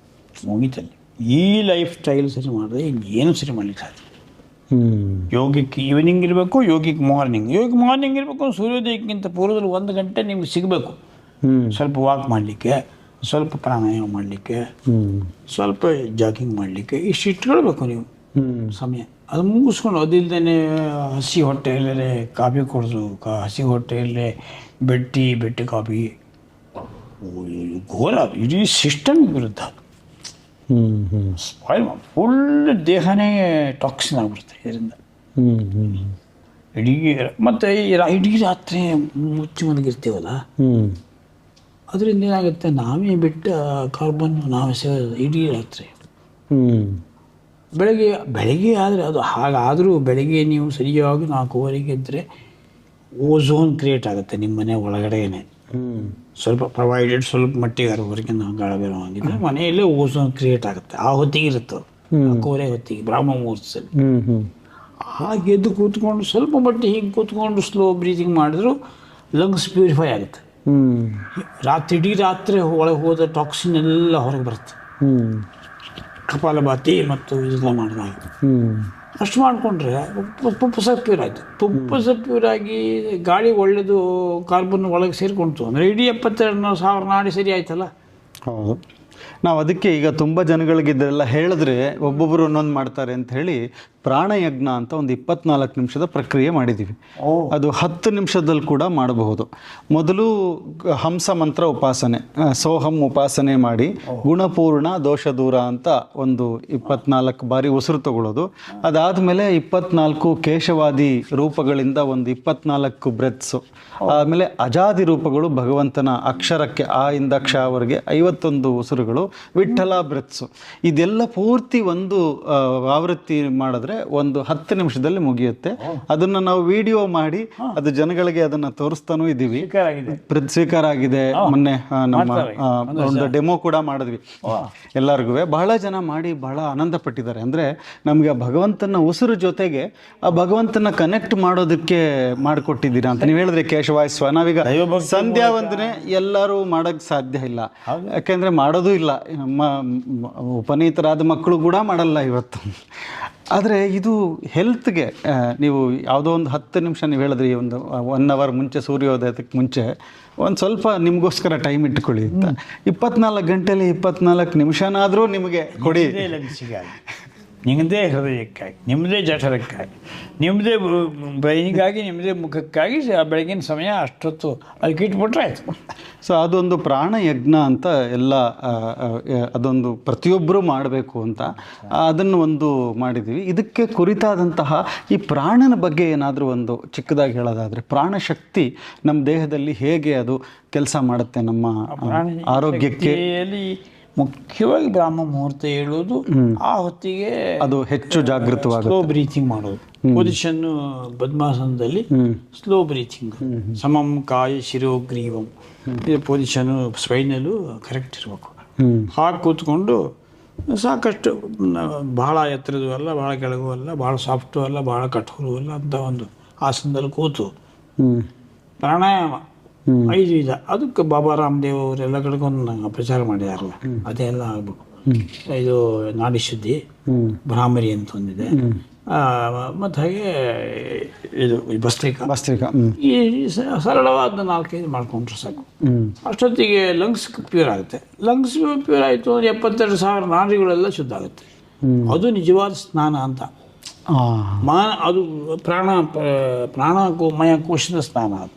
ಮುಗಿತಲ್ಲಿ. ಈ ಲೈಫ್ ಸ್ಟೈಲ್ ಸರಿ ಮಾಡಿದ್ರೆ ಏನು ಸರಿ ಮಾಡಲಿಕ್ಕೆ ಸಾಧ್ಯ. ಯೋಗಿಕ್ ಈವ್ನಿಂಗ್ ಇರಬೇಕು, ಯೋಗಿಕ್ ಮಾರ್ನಿಂಗ್ ಇರಬೇಕು. ಸೂರ್ಯೋದಯಕ್ಕಿಂತ ಪೂರ್ವದಲ್ಲಿ 1 ಗಂಟೆ ನಿಮ್ಗೆ ಸಿಗಬೇಕು. ಸ್ವಲ್ಪ ವಾಕ್ ಮಾಡಲಿಕ್ಕೆ, ಸ್ವಲ್ಪ ಪ್ರಾಣಾಯಾಮ ಮಾಡಲಿಕ್ಕೆ, ಸ್ವಲ್ಪ ಜಾಗಿಂಗ್ ಮಾಡಲಿಕ್ಕೆ, ಇಷ್ಟು ಇಟ್ಕೊಳ್ಬೇಕು ನೀವು ಸಮಯ. ಅದು ಮುಗಿಸ್ಕೊಂಡು ಅದಿಲ್ಲದೇ ಹಸಿ ಹೊಟ್ಟೆಯಲ್ಲೇ ಕಾಫಿ ಕೊಡೋದು, ಹಸಿ ಹೊಟ್ಟೆಯಲ್ಲೇ ಬೆಟ್ಟಿ ಕಾಫಿ, ಘೋರ. ಇಡೀ ಸಿಸ್ಟಮ್ ವಿರುದ್ಧ. ಸ್ಪಾಯ್ಲ್ ಫುಲ್ ದೇಹನೇ ಟಾಕ್ಸಿನ್ ಆಗ್ಬಿಡುತ್ತೆ ಇದರಿಂದ. ಇಡೀ ಮತ್ತು ಇಡೀ ರಾತ್ರಿ ಮುಚ್ಚಿ ಮಲಗಿರ್ತೀವಲ್ಲ, ಅದರಿಂದ ಏನಾಗುತ್ತೆ, ನಾವೇ ಬಿಟ್ಟ ಕಾರ್ಬನ್ ನಾವೇ ಸೇರೋದು ಇಡೀ ರಾತ್ರಿ. ಬೆಳಗ್ಗೆ ಆದರೆ ಅದು ಹಾಗಾದರೂ ಬೆಳಗ್ಗೆ ನೀವು ಸರಿಯಾಗಿ 4:30 ಇದ್ದರೆ ಓಝೋನ್ ಕ್ರಿಯೇಟ್ ಆಗುತ್ತೆ ನಿಮ್ಮ ಮನೆ ಒಳಗಡೆನೆ. ಸ್ವಲ್ಪ ಪ್ರೊವೈಡೆಡ್ ಸ್ವಲ್ಪ ಮಟ್ಟಿಗೆ ಹೊರಗಿನ ಗಾಳಿಗಿದ್ರೆ ಮನೆಯಲ್ಲೇ ಓಝೋನ್ ಕ್ರಿಯೇಟ್ ಆಗುತ್ತೆ. ಆ ಹೊತ್ತಿಗೆ ಇರುತ್ತೆ, 4:30 ಹೊತ್ತಿಗೆ ಬ್ರಾಹ್ಮ ಮುಹೂರ್ತದಲ್ಲಿ. ಹಾಗೆ ಎದ್ದು ಕೂತ್ಕೊಂಡು ಸ್ವಲ್ಪ ಮಟ್ಟಿಗೆ ಹೀಗೆ ಕೂತ್ಕೊಂಡು ಸ್ಲೋ ಬ್ರೀತಿಂಗ್ ಮಾಡಿದ್ರು ಲಂಗ್ಸ್ ಪ್ಯೂರಿಫೈ ಆಗುತ್ತೆ. ಇಡೀ ರಾತ್ರಿ ಒಳಗೆ ಹೋದ ಟಾಕ್ಸಿನ್ ಎಲ್ಲ ಹೊರಗೆ ಬರುತ್ತೆ. ಕಪಾಲಭಾತಿ ಮತ್ತು ಇದೆಲ್ಲ ಮಾಡಿದಾಗ ಅಷ್ಟು ಮಾಡಿಕೊಂಡ್ರೆ ಪುಪ್ಪಸ ಪ್ಯೂರ್ ಆಯಿತು. ಪುಪ್ಪಸ ಪ್ಯೂರ್ ಆಗಿ ಗಾಳಿ ಒಳ್ಳೆಯದು ಕಾರ್ಬನ್ ಒಳಗೆ ಸೇರಿಕೊಂತು ಅಂದರೆ ಇಡೀ 72,000 ನಾಡಿ ಸರಿ ಆಯ್ತಲ್ಲ. ಹೌದು. ನಾವು ಅದಕ್ಕೆ ಈಗ ತುಂಬ ಜನಗಳಿಗೆ ಇದೆಲ್ಲ ಹೇಳಿದ್ರೆ ಒಬ್ಬೊಬ್ಬರು ಒಂದೊಂದು ಮಾಡ್ತಾರೆ ಅಂತ ಹೇಳಿ ಪ್ರಾಣಯಜ್ಞ ಅಂತ ಒಂದು 24 ನಿಮಿಷದ ಪ್ರಕ್ರಿಯೆ ಮಾಡಿದ್ದೀವಿ. ಅದು 10 ನಿಮಿಷದಲ್ಲಿ ಕೂಡ ಮಾಡಬಹುದು. ಮೊದಲು ಹಂಸ ಮಂತ್ರ ಉಪಾಸನೆ, ಸೋಹಂ ಉಪಾಸನೆ ಮಾಡಿ ಗುಣಪೂರ್ಣ ದೋಷ ದೂರ ಅಂತ ಒಂದು 24 ಬಾರಿ ಉಸಿರು ತಗೊಳ್ಳೋದು. ಅದಾದಮೇಲೆ 24 ಕೇಶವಾದಿ ರೂಪಗಳಿಂದ ಒಂದು 24 ಬ್ರೆತ್ಸು. ಆಮೇಲೆ ಅಜಾದಿ ರೂಪಗಳು ಭಗವಂತನ ಅಕ್ಷರಕ್ಕೆ ಆ ಇಂದ ಕ್ಷವರೆಗೆ 51 ಉಸಿರುಗಳು, ವಿಠ್ಠಲ ಬ್ರೆತ್ಸು. ಇದೆಲ್ಲ ಪೂರ್ತಿ ಒಂದು ಆವೃತ್ತಿ ಮಾಡಿದ್ರೆ ಒಂದು 10 ನಿಮಿಷದಲ್ಲಿ ಮುಗಿಯುತ್ತೆ. ಅದನ್ನ ನಾವು ವಿಡಿಯೋ ಮಾಡಿ ಅದು ಜನಗಳಿಗೆ ಅದನ್ನ ತೋರಿಸ್ತಾನೂ ಇದ್ದೀವಿ. ಸ್ವೀಕಾರ ಆಗಿದೆ. ಮೊನ್ನೆ ನಮ್ಮ ಒಂದು ಡೆಮೋ ಕೂಡ ಮಾಡಿದ್ವಿ ಎಲ್ಲರಿಗೂ. ಬಹಳ ಜನ ಮಾಡಿ ಬಹಳ ಆನಂದ ಪಟ್ಟಿದ್ದಾರೆ. ಅಂದ್ರೆ ನಮ್ಗೆ ಭಗವಂತನ ಉಸಿರು ಜೊತೆಗೆ ಆ ಭಗವಂತನ ಕನೆಕ್ಟ್ ಮಾಡೋದಕ್ಕೆ ಮಾಡಿಕೊಟ್ಟಿದ್ದೀರಾ ಅಂತ ನೀವು ಹೇಳಿದ್ರೆ ಕೇಶವಾಯಸ್ವ. ನಾವೀಗ ಸಂಧ್ಯಾ ವಂದನೆ ಎಲ್ಲರೂ ಮಾಡಕ್ ಸಾಧ್ಯ ಇಲ್ಲ, ಯಾಕೆಂದ್ರೆ ಮಾಡೋದು ಇಲ್ಲ. ನಮ್ಮ ಉಪನೀತರಾದ ಮಕ್ಕಳು ಕೂಡ ಮಾಡಲ್ಲ ಇವತ್ತು. ಆದರೆ ಇದು ಹೆಲ್ತ್ಗೆ ನೀವು ಯಾವುದೋ ಒಂದು 10 ನಿಮಿಷ ನೀವು ಹೇಳಿದ್ರಿ, ಒಂದು 1 ಅವರ್ ಮುಂಚೆ ಸೂರ್ಯೋದಯಕ್ಕೆ ಮುಂಚೆ ಒಂದು ಸ್ವಲ್ಪ ನಿಮಗೋಸ್ಕರ ಟೈಮ್ ಇಟ್ಕೊಳ್ಳಿ ಅಂತ. 24 ಗಂಟೆಯಲ್ಲಿ 24 ನಿಮಿಷನಾದರೂ ನಿಮಗೆ ಕೊಡಿ. ನಿಮ್ಮದೇ ಹೃದಯಕ್ಕಾಗಿ, ನಿಮ್ಮದೇ ಜಠರಕ್ಕಾಗಿ, ನಿಮ್ಮದೇ ಬ್ರೈನಿಗಾಗಿ, ನಿಮ್ಮದೇ ಮುಖಕ್ಕಾಗಿ ಆ ಬೆಳಗಿನ ಸಮಯ ಅಷ್ಟೊತ್ತು ಅದಕ್ಕೆ ಇಟ್ಬಿಟ್ರೆ ಆಯಿತು. ಸೊ ಅದೊಂದು ಪ್ರಾಣಯಜ್ಞ ಅಂತ ಎಲ್ಲ ಅದೊಂದು ಪ್ರತಿಯೊಬ್ಬರೂ ಮಾಡಬೇಕು ಅಂತ ಅದನ್ನು ಒಂದು ಮಾಡಿದ್ದೀವಿ. ಇದಕ್ಕೆ ಕುರಿತಾದಂತಹ ಈ ಪ್ರಾಣನ ಬಗ್ಗೆ ಏನಾದರೂ ಒಂದು ಚಿಕ್ಕದಾಗಿ ಹೇಳೋದಾದರೆ, ಪ್ರಾಣಶಕ್ತಿ ನಮ್ಮ ದೇಹದಲ್ಲಿ ಹೇಗೆ ಅದು ಕೆಲಸ ಮಾಡುತ್ತೆ ನಮ್ಮ ಆರೋಗ್ಯಕ್ಕೆ? ಮುಖ್ಯವಾಗಿ ಬ್ರಾಹ್ಮ ಮುಹೂರ್ತ ಹೇಳೋದು. ಆ ಹೊತ್ತಿಗೆ ಅದು ಹೆಚ್ಚು ಜಾಗೃತವಾಗಿ ಸ್ಲೋ ಬ್ರೀತಿಂಗ್ ಮಾಡೋದು. ಪೊಸಿಷನ್ ಪದ್ಮಾಸನದಲ್ಲಿ ಸ್ಲೋ ಬ್ರೀತಿಂಗ್, ಸಮಂ ಕಾಯ ಶಿರೋಗ್ರೀವಂ, ಇದು ಪೊಸಿಷನು ಸ್ಪೈನಲ್ಲೂ ಕರೆಕ್ಟ್ ಇರಬೇಕು. ಹಾಗೆ ಕೂತ್ಕೊಂಡು ಸಾಕಷ್ಟು ಬಹಳ ಎತ್ತರದೂ ಅಲ್ಲ, ಬಹಳ ಕೆಳಗೂ ಅಲ್ಲ, ಭಾಳ ಸಾಫ್ಟು ಅಲ್ಲ, ಭಾಳ ಕಠೋರವೂ ಅಲ್ಲ ಅಂತ ಒಂದು ಆಸನದಲ್ಲಿ ಕೂತು ಪ್ರಾಣಾಯಾಮ 5 ವಿಧ. ಅದಕ್ಕೆ ಬಾಬಾ ರಾಮದೇವ್ ಅವರೆಲ್ಲ ಕಡೆಗೊಂದು ಪ್ರಚಾರ ಮಾಡಿದಾರಲ್ಲ, ಅದೆಲ್ಲ ಆಗ್ಬೇಕು. ಇದು ನಾಡಿ ಶುದ್ಧಿ, ಭ್ರಾಮರಿ ಅಂತ ಒಂದಿದೆ, ಮತ್ತು ಹಾಗೆ ಇದು ಭಸ್ತ್ರಿಕಾ. ಈ ಸರಳವಾದ 4-5 ಮಾಡ್ಕೊಂಡ್ರೆ ಸಾಕು. ಅಷ್ಟೊತ್ತಿಗೆ ಲಂಗ್ಸ್ ಪ್ಯೂರ್ ಆಗುತ್ತೆ. ಲಂಗ್ಸ್ ಪ್ಯೂರ್ ಆಯಿತು ಅಂದರೆ 72,000 ನಾಡಿಗಳೆಲ್ಲ ಶುದ್ಧ ಆಗುತ್ತೆ. ಅದು ನಿಜವಾದ ಸ್ನಾನ ಅಂತ. ಅದು ಪ್ರಾಣಮಯ ಕೋಶದ ಸ್ನಾನ. ಅದು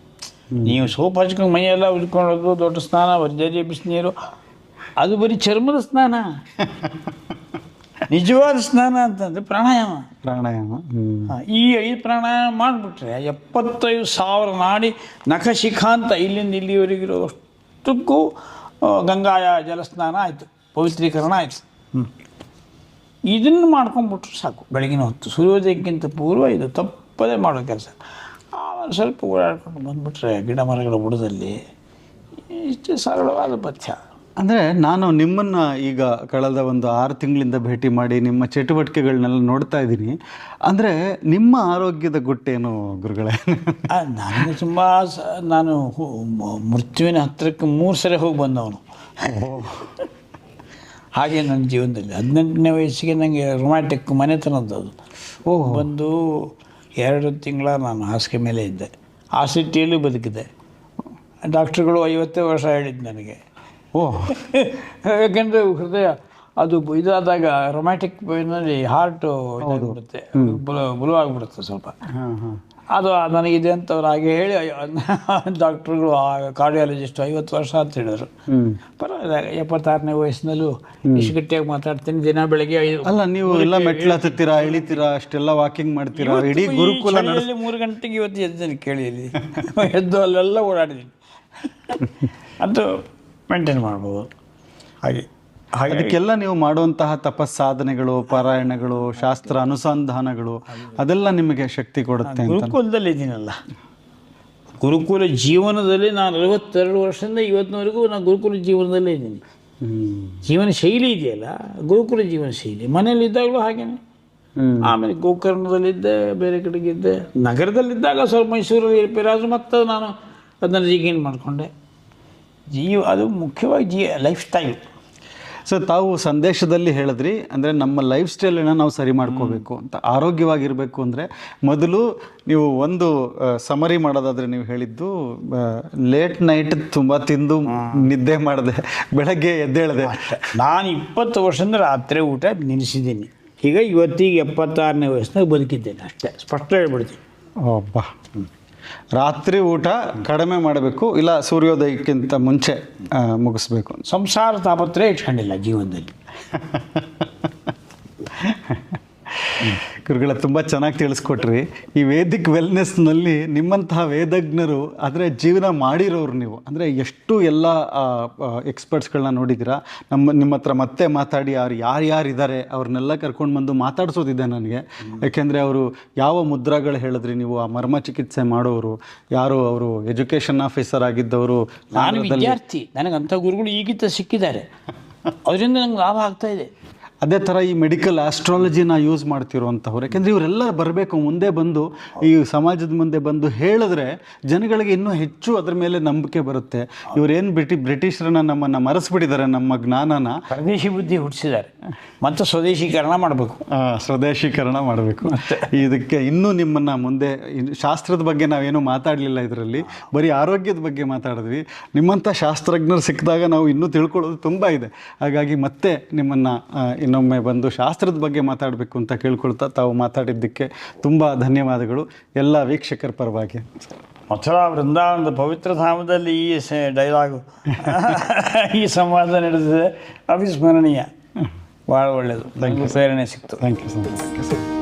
ನೀವು ಸೋಪ್ ಹಚ್ಕೊಂಡು ಮೈಯೆಲ್ಲ ಉಜ್ಕೊಳ್ಳೋದು ದೊಡ್ಡ ಸ್ನಾನ, ಜರಿ ಬಿಸಿನೀರು, ಅದು ಬರೀ ಚರ್ಮದ ಸ್ನಾನ. ನಿಜವಾದ ಸ್ನಾನ ಅಂತಂದರೆ ಪ್ರಾಣಾಯಾಮ. ಈ 5 ಪ್ರಾಣಾಯಾಮ ಮಾಡಿಬಿಟ್ರೆ 75,000 ನಾಡಿ ನಖಶಿಖ ಅಂತ ಇಲ್ಲಿಂದ ಇಲ್ಲಿವರೆಗಿರೋಷ್ಟಕ್ಕೂ ಗಂಗಾಯ ಜಲಸ್ನಾನ ಆಯಿತು, ಪವಿತ್ರೀಕರಣ ಆಯಿತು. ಇದನ್ನು ಮಾಡ್ಕೊಂಡ್ಬಿಟ್ರು ಸಾಕು. ಬೆಳಗಿನ ಹೊತ್ತು ಸೂರ್ಯೋದಯಕ್ಕಿಂತ ಪೂರ್ವ ಇದು ತಪ್ಪದೇ ಮಾಡೋ ಕೆಲಸ. ಆಮೇಲೆ ಸ್ವಲ್ಪ ಓಡಾಡ್ಕೊಂಡು ಬಂದುಬಿಟ್ರೆ ಗಿಡ ಮರಗಳ ಬುಡದಲ್ಲಿ ಇಷ್ಟು ಸರಳವಾದ ಪಥ್ಯ. ಅಂದರೆ ನಾನು ನಿಮ್ಮನ್ನು ಈಗ ಕಳೆದ ಒಂದು 6 ತಿಂಗಳಿಂದ ಭೇಟಿ ಮಾಡಿ ನಿಮ್ಮ ಚಟುವಟಿಕೆಗಳನ್ನೆಲ್ಲ ನೋಡ್ತಾ ಇದ್ದೀನಿ. ಅಂದರೆ ನಿಮ್ಮ ಆರೋಗ್ಯದ ಗುಟ್ಟೇನು ಗುರುಗಳೇ? ನನಗೆ ತುಂಬ ನಾನು ಮೃತ್ಯುವಿನ ಹತ್ತಿರಕ್ಕೆ 3 ಸರಿ ಹೋಗಿ ಬಂದವನು. ಹಾಗೆ ನನ್ನ ಜೀವನದಲ್ಲಿ 18ನೇ ವಯಸ್ಸಿಗೆ ನನಗೆ ರೊಮ್ಯಾಟಿಕ್ ಮನೆತನದ್ದು ಅದು ಬಂದು 2 ತಿಂಗಳ ನಾನು ಹಾಸಿಗೆ ಮೇಲೆ ಇದ್ದೆ. ಆಸಿಟಿಯಲ್ಲೂ ಬದುಕಿದೆ. ಡಾಕ್ಟ್ರುಗಳು 50 ವರ್ಷ ಹೇಳಿದ್ದು ನನಗೆ. ಯಾಕೆಂದರೆ ಹೃದಯ ಅದು ಇದಾದಾಗ ರೊಮ್ಯಾಟಿಕ್ ನಲ್ಲಿ ಹಾರ್ಟು ಇದಾಗ್ಬಿಡುತ್ತೆ, ಬಲವಾಗಿಬಿಡುತ್ತೆ ಸ್ವಲ್ಪ. ಅದು ನನಗಿದೆ ಅಂತ ಅವ್ರು ಹಾಗೆ ಹೇಳಿ ಡಾಕ್ಟ್ರುಗಳು ಕಾರ್ಡಿಯಾಲಜಿಸ್ಟು 50 ವರ್ಷ ಅಂತ ಹೇಳಿದ್ರು. ಪರವಾಗಿಲ್ಲ, 76ನೇ ವಯಸ್ಸಿನಲ್ಲೂ ಇಷ್ಟು ಗಟ್ಟಿಯಾಗಿ ಮಾತಾಡ್ತೀನಿ. ದಿನ ಬೆಳಗ್ಗೆ 5 ಅಲ್ಲ, ನೀವು ಎಲ್ಲ ಮೆಟ್ಲು ಹತ್ತೀರಾ, ಇಳಿತೀರಾ, ಅಷ್ಟೆಲ್ಲ ವಾಕಿಂಗ್ ಮಾಡ್ತೀರಾ, ಇಡೀ ಗುರುಕುಲ 3 ಗಂಟೆಗೆ ಇವತ್ತು ಎದ್ದೇನೆ ಕೇಳಿ ಇಲ್ಲಿ ಎದ್ದು ಅಲ್ಲೆಲ್ಲ ಓಡಾಡಿದ್ದೀನಿ ಅಂತೂ ಮೇಂಟೈನ್ ಮಾಡ್ಬೋದು. ಹಾಗೆ ಅದಕ್ಕೆಲ್ಲ ನೀವು ಮಾಡುವಂತಹ ತಪಸ್ಸಾಧನೆಗಳು, ಪಾರಾಯಣಗಳು, ಶಾಸ್ತ್ರ ಅನುಸಂಧಾನಗಳು ಅದೆಲ್ಲ ನಿಮಗೆ ಶಕ್ತಿ ಕೊಡುತ್ತೆ ಅಂತ. ಗುರುಕುಲದಲ್ಲಿ ಇದ್ದೀನಲ್ಲ, ಗುರುಕುಲ ಜೀವನದಲ್ಲಿ ನಾನು 42 ವರ್ಷದಿಂದ ಇವತ್ತಿನವರೆಗೂ ನಾನು ಗುರುಕುಲ ಜೀವನದಲ್ಲೇ ಇದ್ದೀನಿ. ಜೀವನ ಶೈಲಿ ಇದೆಯಲ್ಲ, ಗುರುಕುಲ ಜೀವನ ಶೈಲಿ. ಮನೇಲಿದ್ದಾಗಲೂ ಹಾಗೇನೆ. ಆಮೇಲೆ ಗೋಕರ್ಣದಲ್ಲಿದ್ದೆ, ಬೇರೆ ಕಡೆಗಿದ್ದೆ. ನಗರದಲ್ಲಿದ್ದಾಗ ಸ್ವಲ್ಪ ಮೈಸೂರಲ್ಲಿ ಇರ್ಪಿರಾದ್ರು ಮತ್ತು ನಾನು ಅದನ್ನು ರೀಗೇನ್ ಮಾಡಿಕೊಂಡೆ. ಅದು ಮುಖ್ಯವಾಗಿ ಲೈಫ್ ಸ್ಟೈಲ್. ಸರ್, ತಾವು ಸಂದೇಶದಲ್ಲಿ ಹೇಳಿದ್ರಿ, ಅಂದರೆ ನಮ್ಮ ಲೈಫ್ ಸ್ಟೈಲನ್ನು ನಾವು ಸರಿ ಮಾಡ್ಕೋಬೇಕು ಅಂತ. ಆರೋಗ್ಯವಾಗಿರಬೇಕು ಅಂದರೆ ಮೊದಲು ನೀವು ಒಂದು ಸಮರಿ ಮಾಡೋದಾದರೆ ನೀವು ಹೇಳಿದ್ದು ಲೇಟ್ ನೈಟ್ ತುಂಬ ತಿಂದು ನಿದ್ದೆ ಮಾಡಿದೆ, ಬೆಳಗ್ಗೆ ಎದ್ದೇಳಿದೆ. ನಾನು 20 ವರ್ಷದಿಂದ ರಾತ್ರಿ ಊಟ ನಿಲ್ಲಿಸಿದ್ದೀನಿ. ಈಗ ಇವತ್ತಿಗೆ 76ನೇ ವಯಸ್ಸಿನಾಗ ಬದುಕಿದ್ದೇನೆ, ಅಷ್ಟೇ ಸ್ಪಷ್ಟ ಹೇಳ್ಬಿಡ್ತೀನಿ. ಒಬ್ಬ ರಾತ್ರಿ ಊಟ ಕಡಿಮೆ ಮಾಡಬೇಕು, ಇಲ್ಲ ಸೂರ್ಯೋದಯಕ್ಕಿಂತ ಮುಂಚೆ ಮುಗಿಸ್ಬೇಕು. ಸಂಸಾರ ತಾಪತ್ರಯ ಇಟ್ಕೊಂಡಿಲ್ಲ ಜೀವನದಲ್ಲಿ. ಗುರುಗಳ ತುಂಬ ಚೆನ್ನಾಗಿ ತಿಳಿಸ್ಕೊಟ್ರಿ. ಈ ವೇದಿಕ್ ವೆಲ್ನೆಸ್ನಲ್ಲಿ ನಿಮ್ಮಂತಹ ವೇದಜ್ಞರು, ಆದರೆ ಜೀವನ ಮಾಡಿರೋರು ನೀವು, ಅಂದರೆ ಎಷ್ಟು ಎಲ್ಲ ಎಕ್ಸ್ಪರ್ಟ್ಸ್ಗಳನ್ನ ನೋಡಿದ್ದೀರಾ. ನಿಮ್ಮ ಹತ್ರ ಮತ್ತೆ ಮಾತಾಡಿ ಯಾರ್ಯಾರಿದ್ದಾರೆ ಅವ್ರನ್ನೆಲ್ಲ ಕರ್ಕೊಂಡು ಬಂದು ಮಾತಾಡಿಸೋದಿದೆ ನನಗೆ. ಯಾಕೆಂದರೆ ಅವರು ಯಾವ ಮುದ್ರಾಗಳು ಹೇಳಿದ್ರಿ ನೀವು, ಆ ಮರ್ಮ ಚಿಕಿತ್ಸೆ ಮಾಡೋರು ಯಾರು, ಅವರು ಎಜುಕೇಷನ್ ಆಫೀಸರ್ ಆಗಿದ್ದವರು. ನಾನು ವಿದ್ಯಾರ್ಥಿ, ನನಗಂಥ ಗುರುಗಳು ಈಗಿತ್ತ ಸಿಕ್ಕಿದ್ದಾರೆ, ಅದರಿಂದ ನಂಗೆ ಲಾಭ ಆಗ್ತಾ ಇದೆ. ಅದೇ ಥರ ಈ ಮೆಡಿಕಲ್ ಆಸ್ಟ್ರಾಲಜಿನ ಯೂಸ್ ಮಾಡ್ತಿರುವಂಥವ್ರು. ಯಾಕೆಂದರೆ ಇವರೆಲ್ಲ ಬರಬೇಕು, ಮುಂದೆ ಬಂದು ಈ ಸಮಾಜದ ಮುಂದೆ ಬಂದು ಹೇಳಿದ್ರೆ ಜನಗಳಿಗೆ ಇನ್ನೂ ಹೆಚ್ಚು ಅದ್ರ ಮೇಲೆ ನಂಬಿಕೆ ಬರುತ್ತೆ. ಇವರೇನು ಬ್ರಿಟಿಷರನ್ನ ನಮ್ಮನ್ನು ಮರೆಸ್ಬಿಟ್ಟಿದ್ದಾರೆ, ನಮ್ಮ ಜ್ಞಾನನ. ಸ್ವದೇಶಿ ಬುದ್ಧಿ ಹುಟ್ಟಿಸಿದ್ದಾರೆ ಮತ್ತು ಸ್ವದೇಶೀಕರಣ ಮಾಡಬೇಕು. ಸ್ವದೇಶೀಕರಣ ಮಾಡಬೇಕು. ಇದಕ್ಕೆ ಇನ್ನೂ ನಿಮ್ಮನ್ನು ಮುಂದೆ ಶಾಸ್ತ್ರದ ಬಗ್ಗೆ ನಾವೇನು ಮಾತಾಡಲಿಲ್ಲ, ಇದರಲ್ಲಿ ಬರೀ ಆರೋಗ್ಯದ ಬಗ್ಗೆ ಮಾತಾಡಿದ್ವಿ. ನಿಮ್ಮಂಥ ಶಾಸ್ತ್ರಜ್ಞರು ಸಿಕ್ಕಿದಾಗ ನಾವು ಇನ್ನೂ ತಿಳ್ಕೊಳ್ಳೋದು ತುಂಬ ಇದೆ. ಹಾಗಾಗಿ ಮತ್ತೆ ನಿಮ್ಮನ್ನು ಇನ್ನೊಮ್ಮೆ ಬಂದು ಶಾಸ್ತ್ರದ ಬಗ್ಗೆ ಮಾತಾಡಬೇಕು ಅಂತ ಕೇಳ್ಕೊಳ್ತಾ ತಾವು ಮಾತಾಡಿದ್ದಕ್ಕೆ ತುಂಬ ಧನ್ಯವಾದಗಳು ಎಲ್ಲ ವೀಕ್ಷಕರ ಪರವಾಗಿ. ಮಥುರಾ ವೃಂದಾವನದ ಪವಿತ್ರ ಧಾಮದಲ್ಲಿ ಈ ಡೈಲಾಗು ಈ ಸಂವಾದ ನಡೆದಿದೆ, ಅವಿಸ್ಮರಣೀಯ, ಭಾಳ ಒಳ್ಳೆಯದು. ಪ್ರೇರಣೆ ಸಿಕ್ತು. Thank you so much.